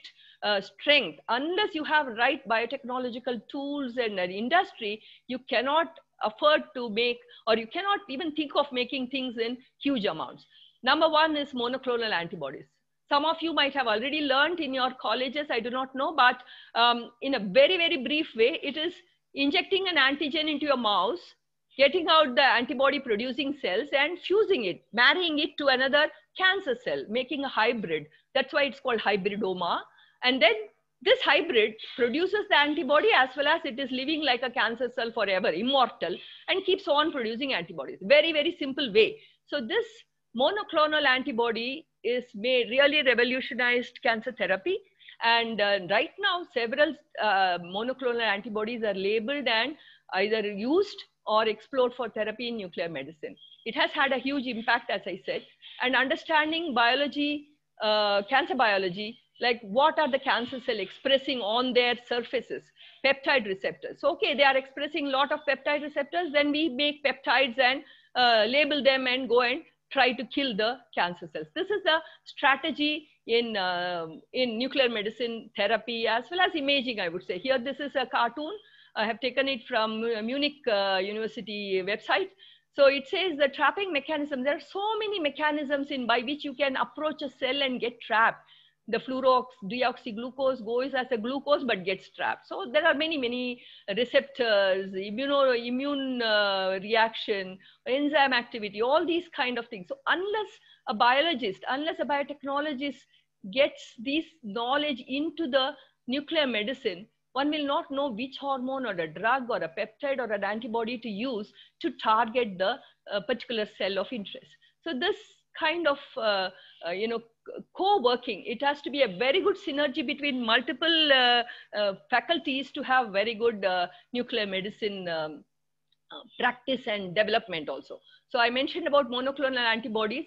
strength. Unless you have right biotechnological tools and an industry, you cannot afford to make, or you cannot even think of making things in huge amounts. Number one is monoclonal antibodies. Some of you might have already learned in your colleges, I do not know, but in a very, very brief way, it is injecting an antigen into your mouse, getting out the antibody producing cells and fusing it, marrying it to another cancer cell, making a hybrid. That's why it's called hybridoma. And then this hybrid produces the antibody as well as it is living like a cancer cell forever, immortal, and keeps on producing antibodies. Very, very simple way. So this monoclonal antibody is really revolutionized cancer therapy. And right now, several monoclonal antibodies are labeled and either used or explored for therapy in nuclear medicine. It has had a huge impact, as I said. And understanding biology, cancer biology, like what are the cancer cell expressing on their surfaces? Peptide receptors. So, okay, they are expressing a lot of peptide receptors, then we make peptides and label them and go and try to kill the cancer cells. This is the strategy in nuclear medicine therapy as well as imaging, I would say. Here, this is a cartoon. I have taken it from Munich University website. So it says the trapping mechanism. There are so many mechanisms by which you can approach a cell and get trapped. The fluorodeoxyglucose goes as a glucose but gets trapped. So there are many, many receptors, immune reaction, enzyme activity, all these kind of things. So unless a biologist, unless a biotechnologist gets this knowledge into the nuclear medicine, one will not know which hormone or a drug or a peptide or an antibody to use to target the particular cell of interest. So this kind of, co-working, it has to be a very good synergy between multiple faculties to have very good nuclear medicine practice and development also. So I mentioned about monoclonal antibodies.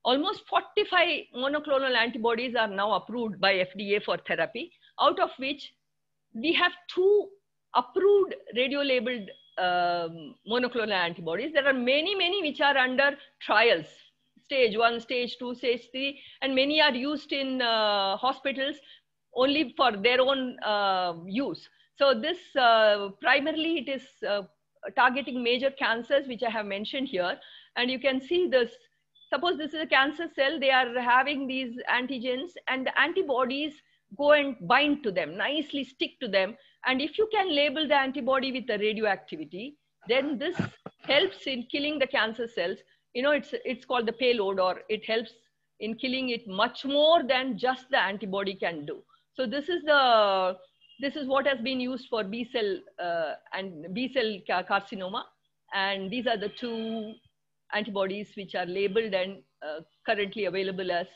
Almost 45 monoclonal antibodies are now approved by FDA for therapy, out of which we have 2 approved radio-labeled monoclonal antibodies. There are many which are under trials, stage 1, stage 2, stage 3, and many are used in hospitals only for their own use. So this primarily it is targeting major cancers, which I have mentioned here. And you can see this. Suppose this is a cancer cell, they are having these antigens, and the antibodies go and bind to them, nicely stick to them. And if you can label the antibody with the radioactivity, then this helps in killing the cancer cells. You know, it's called the payload, or it helps in killing it much more than just the antibody can do. So this is what has been used for B cell and B cell carcinoma. And these are the 2 antibodies which are labeled and currently available as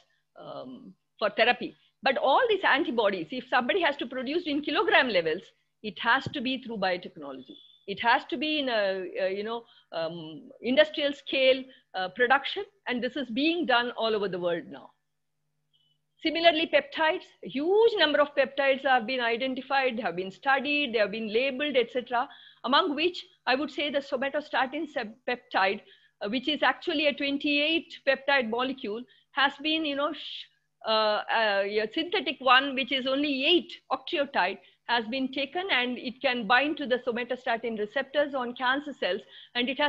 for therapy. But all these antibodies, if somebody has to produce in kilogram levels, it has to be through biotechnology. It has to be in a industrial scale production, and this is being done all over the world now. Similarly, peptides, a huge number of peptides have been identified, have been studied, they have been labeled, etc. Among which I would say the somatostatin peptide, which is actually a 28 peptide molecule, has been, a synthetic one, which is only 8 octreotide, has been taken, and it can bind to the somatostatin receptors on cancer cells. And it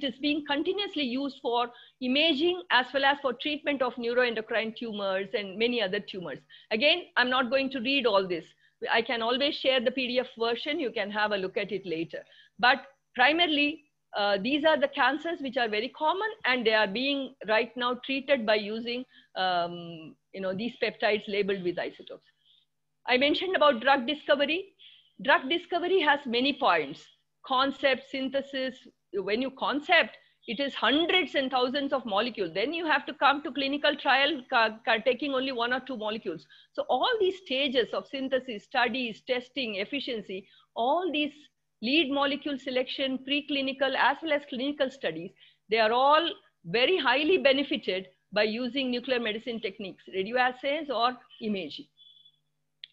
is being continuously used for imaging as well as for treatment of neuroendocrine tumors and many other tumors. Again, I'm not going to read all this. I can always share the PDF version. You can have a look at it later. But primarily, these are the cancers which are very common, and they are being right now treated by using these peptides labeled with isotopes. I mentioned about drug discovery. Drug discovery has many points: concept, synthesis. When you concept, it is hundreds and thousands of molecules. Then you have to come to clinical trial taking only 1 or 2 molecules. So all these stages of synthesis, studies, testing, efficiency, all these lead molecule selection, preclinical as well as clinical studies, they are all very highly benefited by using nuclear medicine techniques, radioassays or imaging.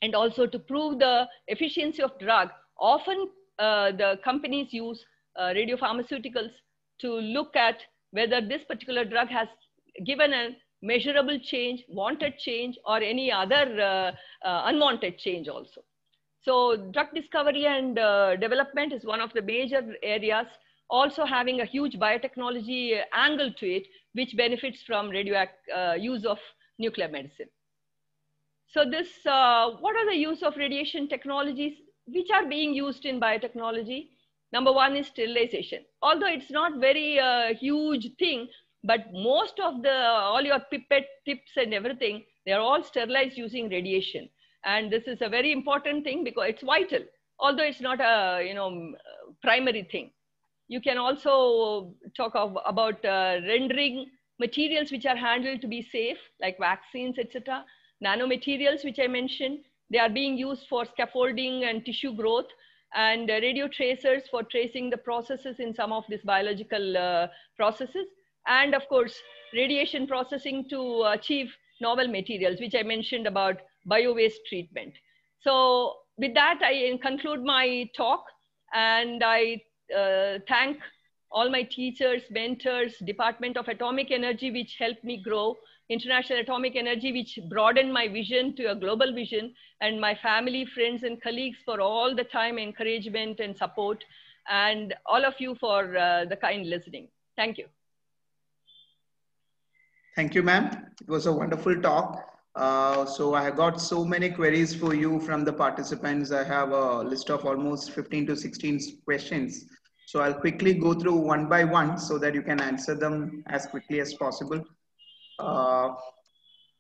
And also to prove the efficiency of drug, often the companies use radiopharmaceuticals to look at whether this particular drug has given a measurable change, wanted change, or any other unwanted change also. So drug discovery and development is one of the major areas, also having a huge biotechnology angle to it, which benefits from use of nuclear medicine. So this, what are the use of radiation technologies which are being used in biotechnology? Number 1 is sterilization. Although it's not very huge thing, but most of all your pipette tips and everything, they're all sterilized using radiation. And this is a very important thing because it's vital, although it's not a primary thing. You can also talk about rendering materials which are handled to be safe, like vaccines, etc. Nanomaterials, which I mentioned, they are being used for scaffolding and tissue growth, and radio tracers for tracing the processes in some of these biological processes. And of course, radiation processing to achieve novel materials, which I mentioned about bio-waste treatment. So with that, I conclude my talk, and I thank all my teachers, mentors, Department of Atomic Energy, which helped me grow, International Atomic Energy, which broadened my vision to a global vision, and my family, friends, and colleagues for all the time, encouragement, and support, and all of you for the kind listening. Thank you. Thank you, ma'am. It was a wonderful talk. So I have got so many queries for you from the participants. I have a list of almost 15 to 16 questions. So I'll quickly go through one by one so that you can answer them as quickly as possible.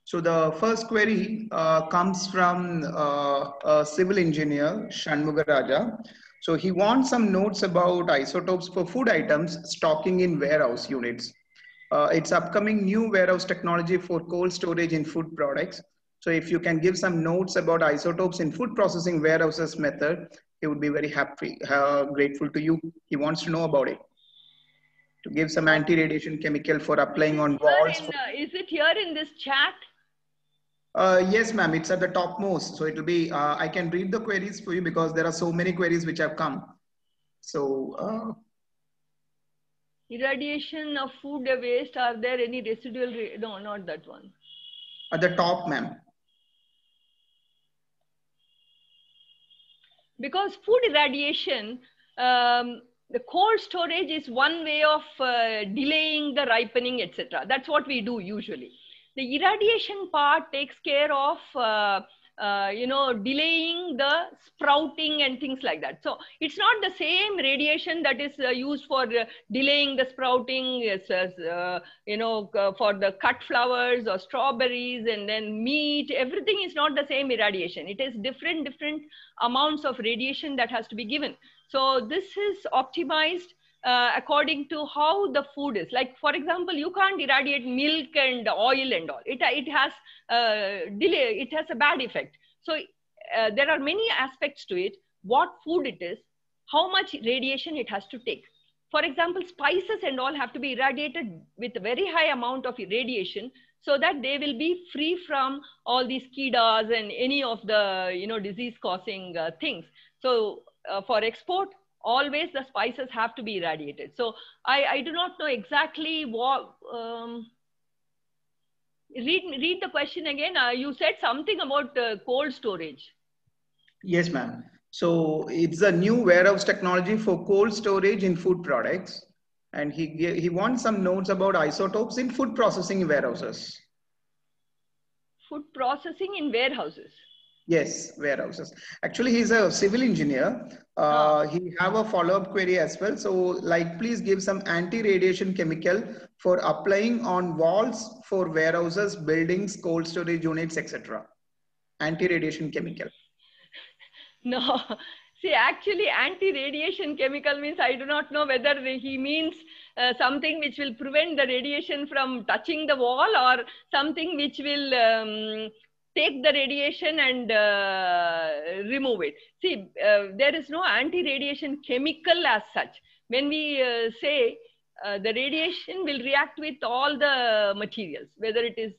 So the first query comes from a civil engineer, Shanmugaraja. So he wants some notes about isotopes for food items stocking in warehouse units. It's upcoming new warehouse technology for cold storage in food products. So if you can give some notes about isotopes in food processing warehouses method, he would be very happy, grateful to you. He wants to know about it. To give some anti-radiation chemical for applying on walls. Is it here in this chat? Yes, ma'am, it's at the topmost. So it will be, I can read the queries for you because there are so many queries which have come. So. Irradiation of food waste, are there any residual? No, not that one. At the top, ma'am. Because food irradiation, the cold storage is one way of delaying the ripening, etc. That's what we do usually. The irradiation part takes care of delaying the sprouting and things like that. So it's not the same radiation that is used for delaying the sprouting, for the cut flowers or strawberries and then meat. Everything is not the same irradiation. It is different amounts of radiation that has to be given. So this is optimized according to how the food is. Like, for example, you can't irradiate milk and oil and all. It has delay. It has a bad effect. So there are many aspects to it. What food it is, how much radiation it has to take. For example, spices and all have to be irradiated with a very high amount of radiation so that they will be free from all these kidas and any of the disease-causing things. So for export, always the spices have to be irradiated. So I do not know exactly what. Read the question again. You said something about cold storage. Yes, ma'am. So it's a new warehouse technology for cold storage in food products. And he wants some notes about isotopes in food processing warehouses. Food processing in warehouses? Yes, warehouses. Actually, he's a civil engineer. He have a follow-up query as well. So like, please give some anti-radiation chemical for applying on walls for warehouses, buildings, cold storage units, etc. Anti-radiation chemical. No, see, actually anti-radiation chemical means I do not know whether he means something which will prevent the radiation from touching the wall or something which will take the radiation and remove it. See, there is no anti-radiation chemical as such. When we say the radiation will react with all the materials, whether it is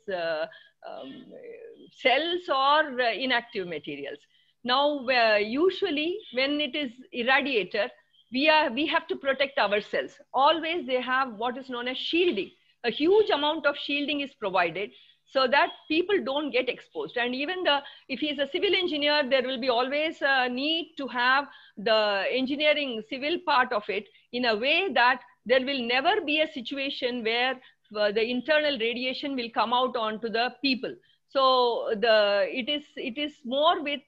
cells or inactive materials. Now, usually when it is irradiator, we have to protect ourselves. Always they have what is known as shielding. A huge amount of shielding is provided so that people don't get exposed. And even if he is a civil engineer, there will be always a need to have the engineering civil part of it in a way that there will never be a situation where the internal radiation will come out onto the people. So it is more with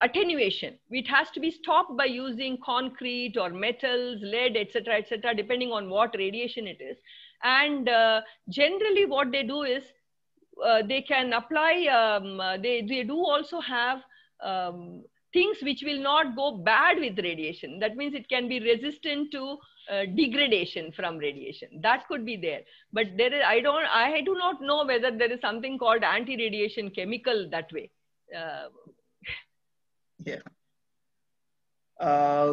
attenuation. It has to be stopped by using concrete or metals, lead, etc., depending on what radiation it is. And generally what they do is they can apply, they do also have things which will not go bad with radiation. That means it can be resistant to degradation from radiation. That could be there. But there is, I do not know whether there is something called anti-radiation chemical that way. Yeah.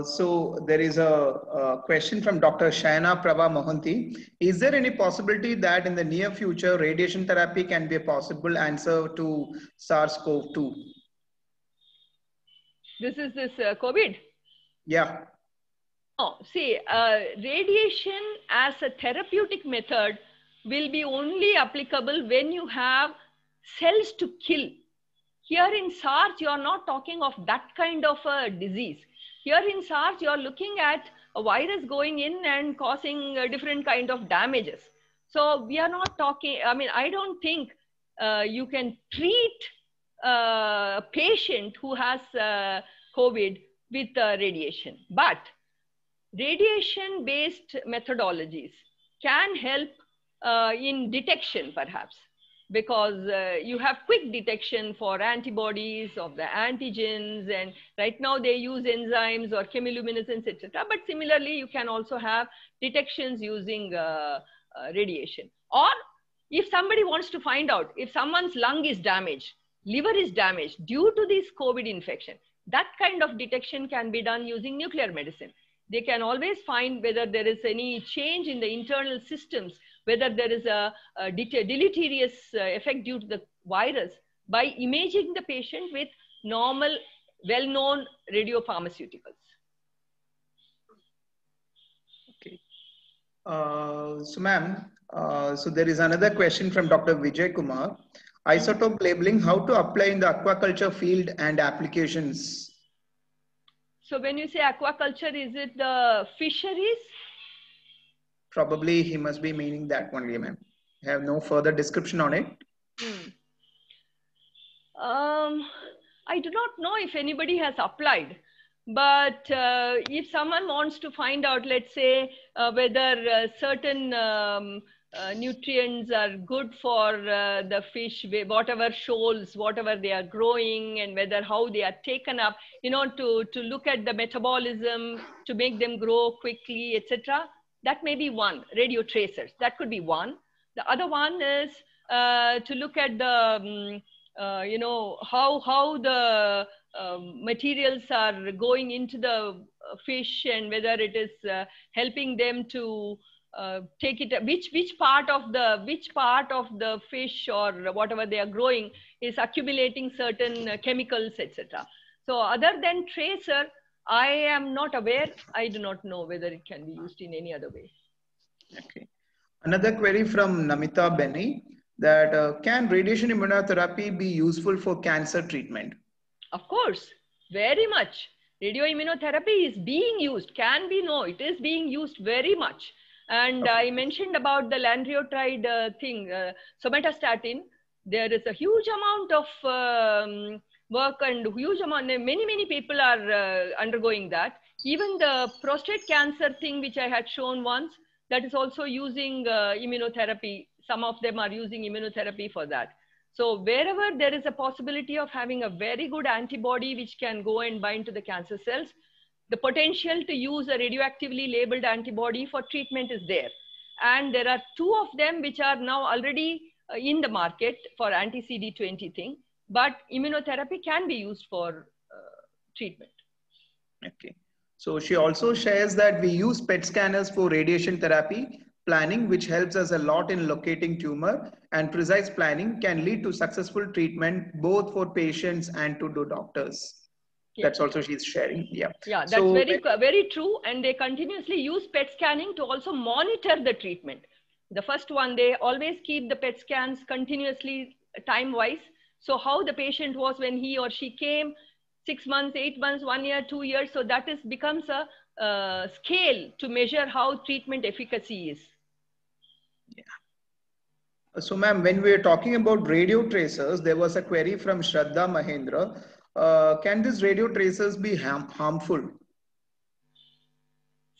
So there is a question from Dr. Shayana Prabha Mohanty. Is there any possibility that in the near future, radiation therapy can be a possible answer to SARS-CoV-2? This is COVID? Yeah. Oh, see, radiation as a therapeutic method will be only applicable when you have cells to kill. Here in SARS, you are not talking of that kind of a disease. Here in SARS, you are looking at a virus going in and causing different kind of damages. So we are not talking, I mean, I don't think you can treat a patient who has COVID with radiation. But radiation-based methodologies can help in detection perhaps, because you have quick detection for antibodies of the antigens, and right now they use enzymes or chemiluminescence, etc. But similarly, you can also have detections using radiation. Or if somebody wants to find out if someone's lung is damaged, liver is damaged due to this COVID infection, that kind of detection can be done using nuclear medicine. They can always find whether there is any change in the internal systems, whether there is a deleterious effect due to the virus, by imaging the patient with normal, well-known radiopharmaceuticals. Okay. So ma'am, so there is another question from Dr. Vijay Kumar. Isotope labeling, how to apply in the aquaculture field and applications? So when you say aquaculture, is it the fisheries? Probably he must be meaning that one, ma'am. Have no further description on it. I do not know if anybody has applied, but if someone wants to find out, let's say, whether certain nutrients are good for the fish, whatever shoals, whatever they are growing, and whether how they are taken up, you know, to look at the metabolism, to make them grow quickly, etc. That may be one, radio tracers. That could be one. The other one is to look at the, you know, how the materials are going into the fish, and whether it is helping them to take it, which part of the fish or whatever they are growing is accumulating certain chemicals, etc. So other than tracer, I am not aware. I do not know whether it can be used in any other way. Okay. Another query from Namita Benny, that can radiation immunotherapy be useful for cancer treatment? Of course, very much. Radioimmunotherapy is being used, it is being used very much. And okay. I mentioned about the lanreotide thing, somatostatin. There is a huge amount of work and huge amount, many people are undergoing that. Even the prostate cancer thing, which I had shown once, that is also using immunotherapy. Some of them are using immunotherapy for that. So wherever there is a possibility of having a very good antibody which can go and bind to the cancer cells, the potential to use a radioactively labeled antibody for treatment is there. And there are 2 of them which are now already in the market for anti-CD20 thing, but immunotherapy can be used for treatment. Okay. So she also shares that we use PET scanners for radiation therapy planning, which helps us a lot in locating tumor, and precise planning can lead to successful treatment both for patients and to the doctors. Yeah. That's also she's sharing. Yeah. Yeah, that's so, very true. And they continuously use PET scanning to also monitor the treatment. The first one, they always keep the PET scans continuously time-wise. So how the patient was when he or she came, 6 months, 8 months, 1 year, 2 years. So that becomes a scale to measure how treatment efficacy is. Yeah. So ma'am, when we are talking about radio tracers, there was a query from Shraddha Mahendra. Can these radio tracers be harmful?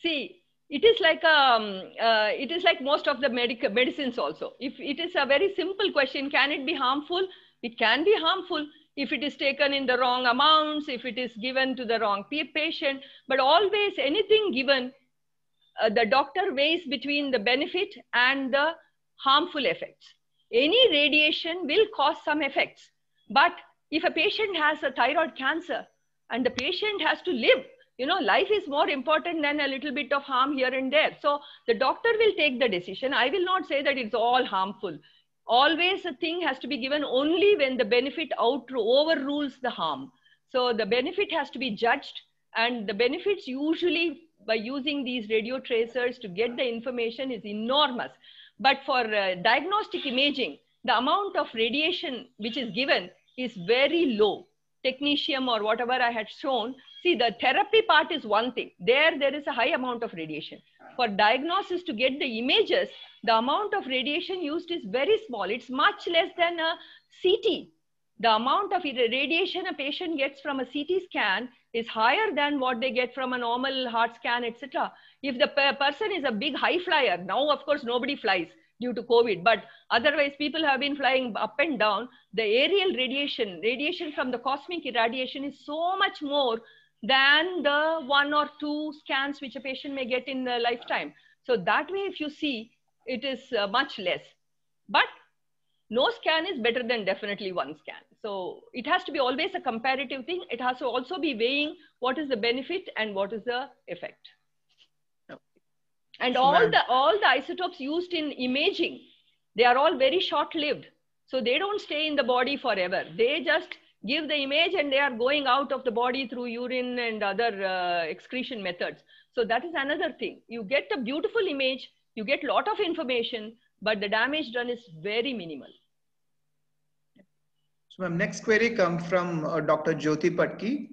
See, it is like most of the medicines also. If it is a very simple question, can it be harmful? It can be harmful if it is taken in the wrong amounts, if it is given to the wrong patient. But always anything given, the doctor weighs between the benefit and the harmful effects. Any radiation will cause some effects, but if a patient has a thyroid cancer and the patient has to live, you know, life is more important than a little bit of harm here and there. So the doctor will take the decision. I will not say that it's all harmful. Always a thing has to be given only when the benefit overrules the harm. So the benefit has to be judged, and the benefits usually by using these radio tracers to get the information is enormous. But for diagnostic imaging, the amount of radiation which is given is very low. Technetium or whatever I had shown. See, the therapy part is one thing. There is a high amount of radiation. For diagnosis, to get the images, the amount of radiation used is very small. It's much less than a CT. The amount of radiation a patient gets from a CT scan is higher than what they get from a normal heart scan, etc. If the person is a big high flyer, now of course nobody flies. due to COVID, but otherwise people have been flying up and down. The aerial radiation from the cosmic irradiation is so much more than the 1 or 2 scans which a patient may get in a lifetime. So that way, if you see, it is much less. But no scan is better than definitely 1 scan. So it has to be always a comparative thing. It has to also be weighing what is the benefit and what is the effect. And all the isotopes used in imaging, they are all very short-lived. So they don't stay in the body forever. They just give the image and they are going out of the body through urine and other excretion methods. So that is another thing. You get a beautiful image, you get a lot of information, but the damage done is very minimal. So ma'am, next query comes from Dr. Jyoti Patki.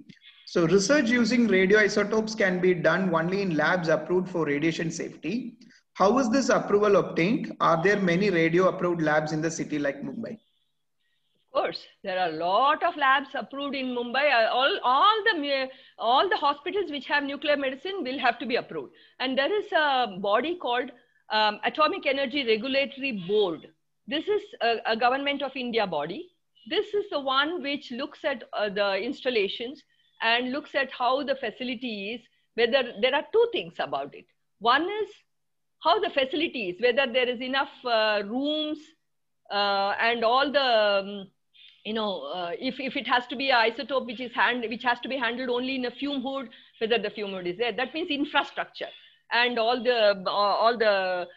So research using radioisotopes can be done only in labs approved for radiation safety. How is this approval obtained? Are there many radio approved labs in the city like Mumbai? Of course, there are a lot of labs approved in Mumbai. All the hospitals which have nuclear medicine will have to be approved. And there is a body called Atomic Energy Regulatory Board. This is a Government of India body. This is the one which looks at the installations and looks at how the facility is, whether there are 2 things about it. One is how the facility is, whether there is enough rooms and all the, if it has to be an isotope which has to be handled only in a fume hood, whether the fume hood is there. That means infrastructure and all the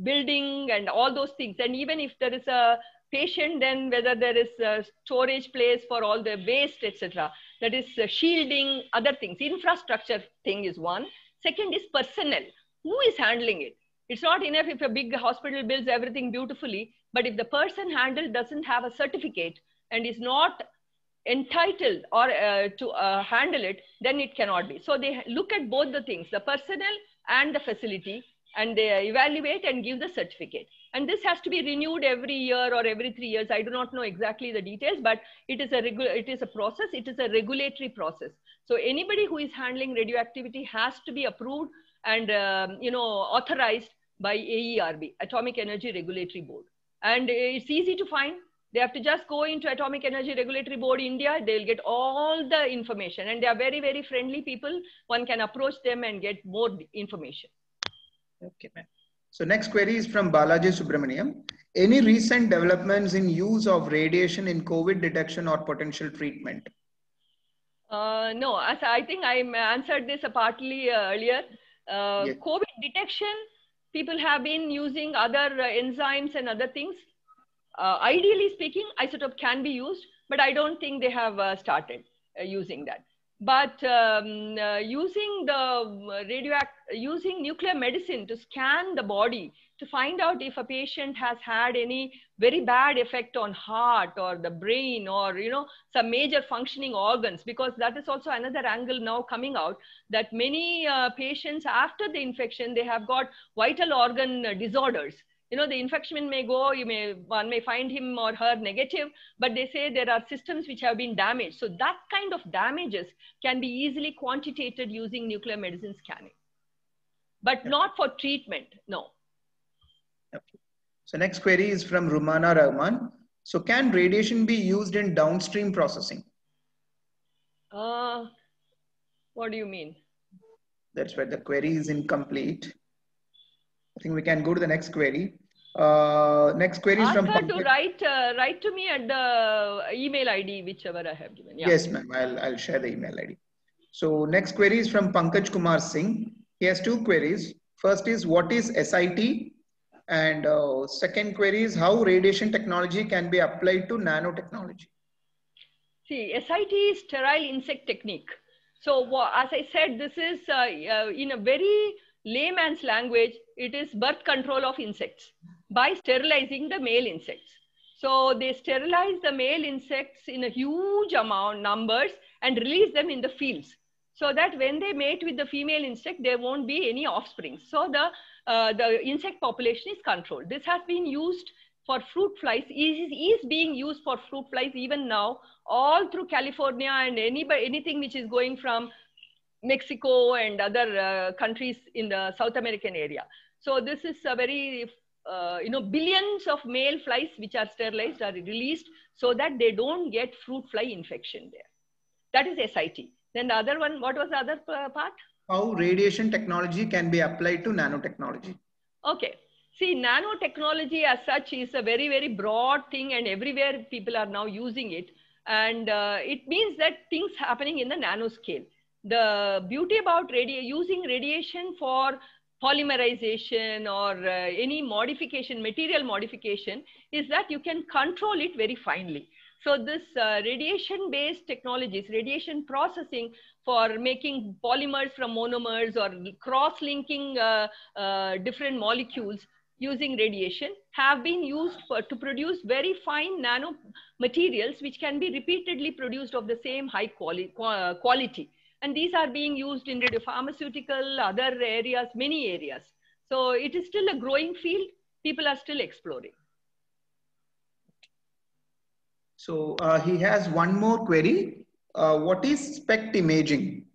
building and all those things. And even if there is a patient, then whether there is a storage place for all the waste, etc. That is shielding, other things. Infrastructure thing is one. Second is personnel. Who is handling it? It's not enough if a big hospital builds everything beautifully, but if the person handled doesn't have a certificate and is not entitled or to handle it, then it cannot be. So they look at both the things, the personnel and the facility, and they evaluate and give the certificate. And this has to be renewed every year or every 3 years. I do not know exactly the details, but it is a process. It is a regulatory process. So anybody who is handling radioactivity has to be approved and authorized by AERB, Atomic Energy Regulatory Board. And it's easy to find. They have to just go into Atomic Energy Regulatory Board India. They'll get all the information, and they are very, very friendly people. One can approach them and get more information. Okay, ma'am. So next query is from Balaji Subramaniam. Any recent developments in use of radiation in COVID detection or potential treatment? No, as I think I answered this partly earlier. Yes. COVID detection, people have been using other enzymes and other things. Ideally speaking, isotope can be used, but I don't think they have started using that. But using nuclear medicine to scan the body to find out if a patient has had any very bad effect on heart or the brain or some major functioning organs, because that is also another angle now coming out, that many patients after the infection, they have got vital organ disorders. The infection may go, one may find him or her negative, but they say there are systems which have been damaged. So that kind of damages can be easily quantitated using nuclear medicine scanning, but not for treatment, no. Okay. So next query is from Rumana Rahman. So can radiation be used in downstream processing? What do you mean? That's where the query is incomplete. I think we can go to the next query. Next query is from Pankaj. To write to me at the email ID, whichever I have given. Yeah. Yes, ma'am. I'll share the email ID. So next query is from Pankaj Kumar Singh. He has 2 queries. First is what is SIT? And second query is how radiation technology can be applied to nanotechnology. See, SIT is sterile insect technique. So as I said, this is in a very layman's language, it is birth control of insects by sterilizing the male insects. So they sterilize the male insects in a huge numbers and release them in the fields, so that when they mate with the female insect, there won't be any offspring. So the insect population is controlled. This has been used for fruit flies, is being used for fruit flies even now, all through California and anything which is going from Mexico and other countries in the South American area. So this is a very billions of male flies which are sterilized are released so that they don't get fruit fly infection there. That is SIT. Then the other one, what was the other part? How radiation technology can be applied to nanotechnology. Okay. See, nanotechnology as such is a very, very broad thing, and everywhere people are now using it. And it means that things happening in the nanoscale. The beauty about using radiation for polymerization or any modification, material modification, is that you can control it very finely. So this radiation-based technologies, radiation processing for making polymers from monomers or cross-linking different molecules using radiation have been used to produce very fine nano materials which can be repeatedly produced of the same high quality. And these are being used in radiopharmaceutical, other areas, many areas. So it is still a growing field. People are still exploring. So he has one more query. What is SPECT imaging?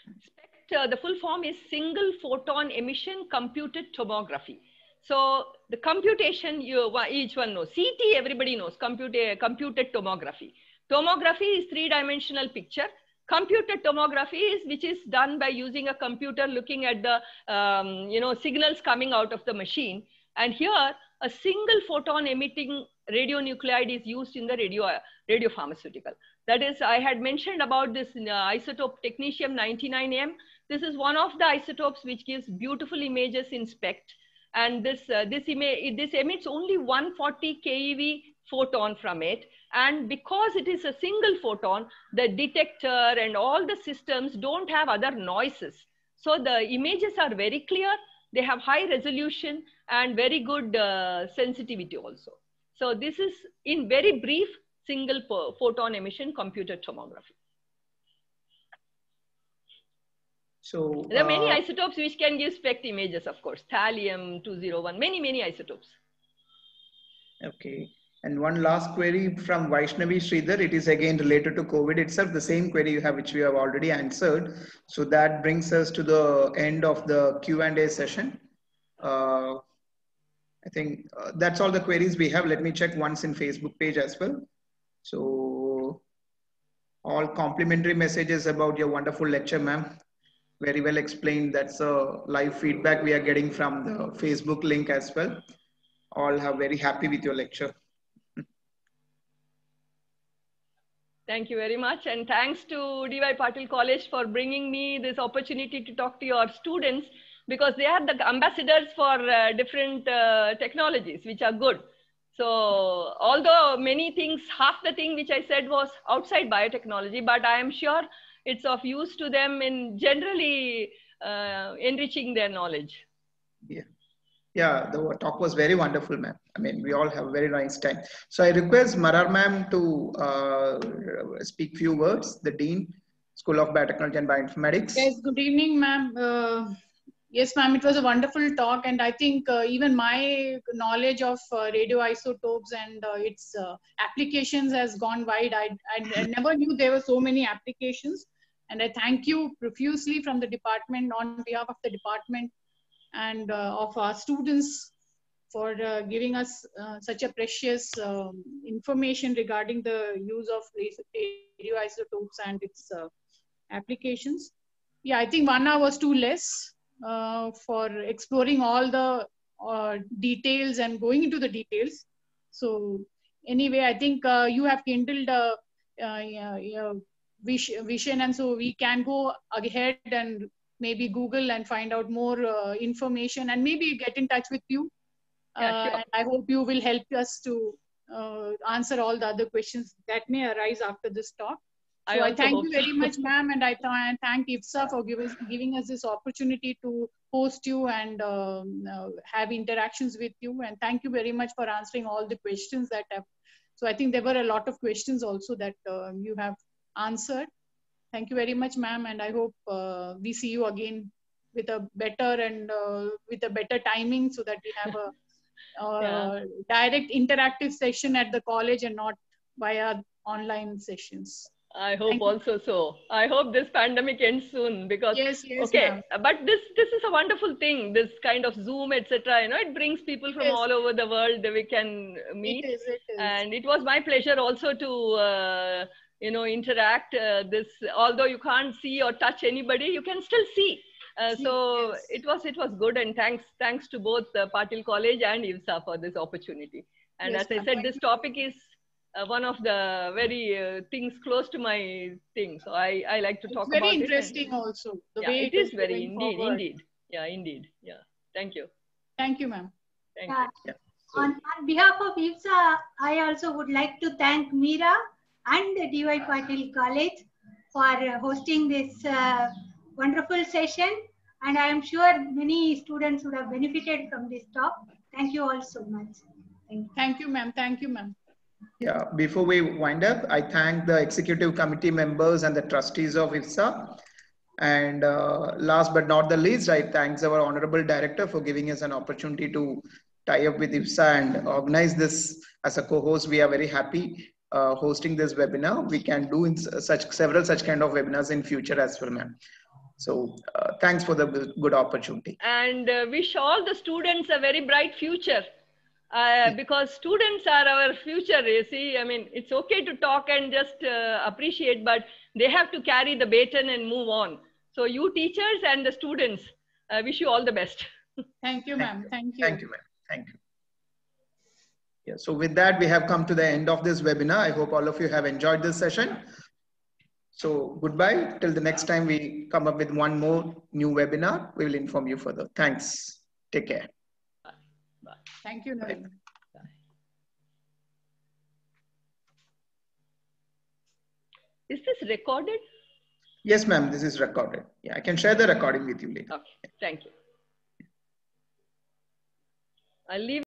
SPECT, the full form is single photon emission computed tomography. So the computation, each one knows. CT, everybody knows, computed tomography. Tomography is three-dimensional picture. Computed tomography is which is done by using a computer looking at the signals coming out of the machine. And here, a single photon emitting radionuclide is used in the radiopharmaceutical. That is, I had mentioned about this isotope technetium-99m. This is one of the isotopes which gives beautiful images in SPECT. And this emits only 140 keV photon from it. And because it is a single photon, the detector and all the systems don't have other noises. So the images are very clear. They have high resolution and very good sensitivity also. So this is, in very brief, single photon emission computed tomography. So there are many isotopes which can give SPECT images, of course. Thallium-201, many isotopes. Okay. And one last query from Vaishnavi Sridhar. It is again related to COVID itself, the same query you have, which we have already answered. So that brings us to the end of the Q&A session. I think that's all the queries we have. Let me check once in Facebook page as well. So all complimentary messages about your wonderful lecture, ma'am. Very well explained. That's a live feedback we are getting from the Facebook link as well. All are very happy with your lecture. Thank you very much. And thanks to D.Y. Patil College for bringing me this opportunity to talk to your students, because they are the ambassadors for different technologies, which are good. So although many things, half the thing which I said was outside biotechnology, but I am sure it's of use to them in generally enriching their knowledge. Yeah, the talk was very wonderful, ma'am. I mean, we all have a very nice time. So I request Marar ma'am to speak few words, the Dean, School of Biotechnology and Bioinformatics. Yes, good evening, ma'am. Yes, ma'am, it was a wonderful talk. And I think even my knowledge of radioisotopes and its applications has gone wide. I never knew there were so many applications. And I thank you profusely from the department, on behalf of the department and of our students, for giving us such a precious information regarding the use of radioisotopes and its applications. Yeah, I think 1 hour was too less for exploring all the details and going into the details. So anyway, I think you have kindled a vision, and so we can go ahead and maybe Google and find out more information and maybe get in touch with you. Yeah, sure. And I hope you will help us to answer all the other questions that may arise after this talk. So I thank you very much, ma'am, and I thank IFSA for giving us this opportunity to host you and have interactions with you. And thank you very much for answering all the questions that have. So I think there were a lot of questions also that you have answered. Thank you very much, ma'am, and I hope we see you again with a better and with a better timing, so that we have a direct interactive session at the college and not via online sessions. I hope also so. I hope this pandemic ends soon because Yes, okay, but this is a wonderful thing. This kind of Zoom, etc. You know, it brings people from all over the world that we can meet. It is. And it was my pleasure also to you know, interact. This, although you can't see or touch anybody, you can still see. So it was good, and thanks to both Patil College and IVSA for this opportunity. And as I said, this topic is one of the very things close to my thing. So I like to talk about it. Very interesting also. The way it is very indeed. Yeah, indeed. Yeah. Thank you. Thank you, ma'am. Thank you. Yeah. On behalf of IVSA, I also would like to thank Meera and the D.Y. Patil College for hosting this wonderful session. And I am sure many students would have benefited from this talk. Thank you all so much. Thank you, ma'am. Thank you, ma'am. Yeah, before we wind up, I thank the executive committee members and the trustees of IVSA. And last but not the least, I thank our honorable director for giving us an opportunity to tie up with IVSA and organize this as a co-host. We are very happy hosting this webinar. We can do several such kind of webinars in future as well, ma'am. So thanks for the good opportunity. And wish all the students a very bright future. Because students are our future, you see. I mean, it's okay to talk and just appreciate, but they have to carry the baton and move on. So you teachers and the students, I wish you all the best. Thank you, ma'am. Thank you. Thank you, ma'am. Thank you. Yeah, so with that, we have come to the end of this webinar. I hope all of you have enjoyed this session. So goodbye. Till the next time we come up with one more new webinar, we will inform you further. Thanks. Take care. Bye. Thank you, Naveen. Is this recorded? Yes, ma'am, this is recorded. Yeah, I can share the recording with you later. Okay, thank you. I'll leave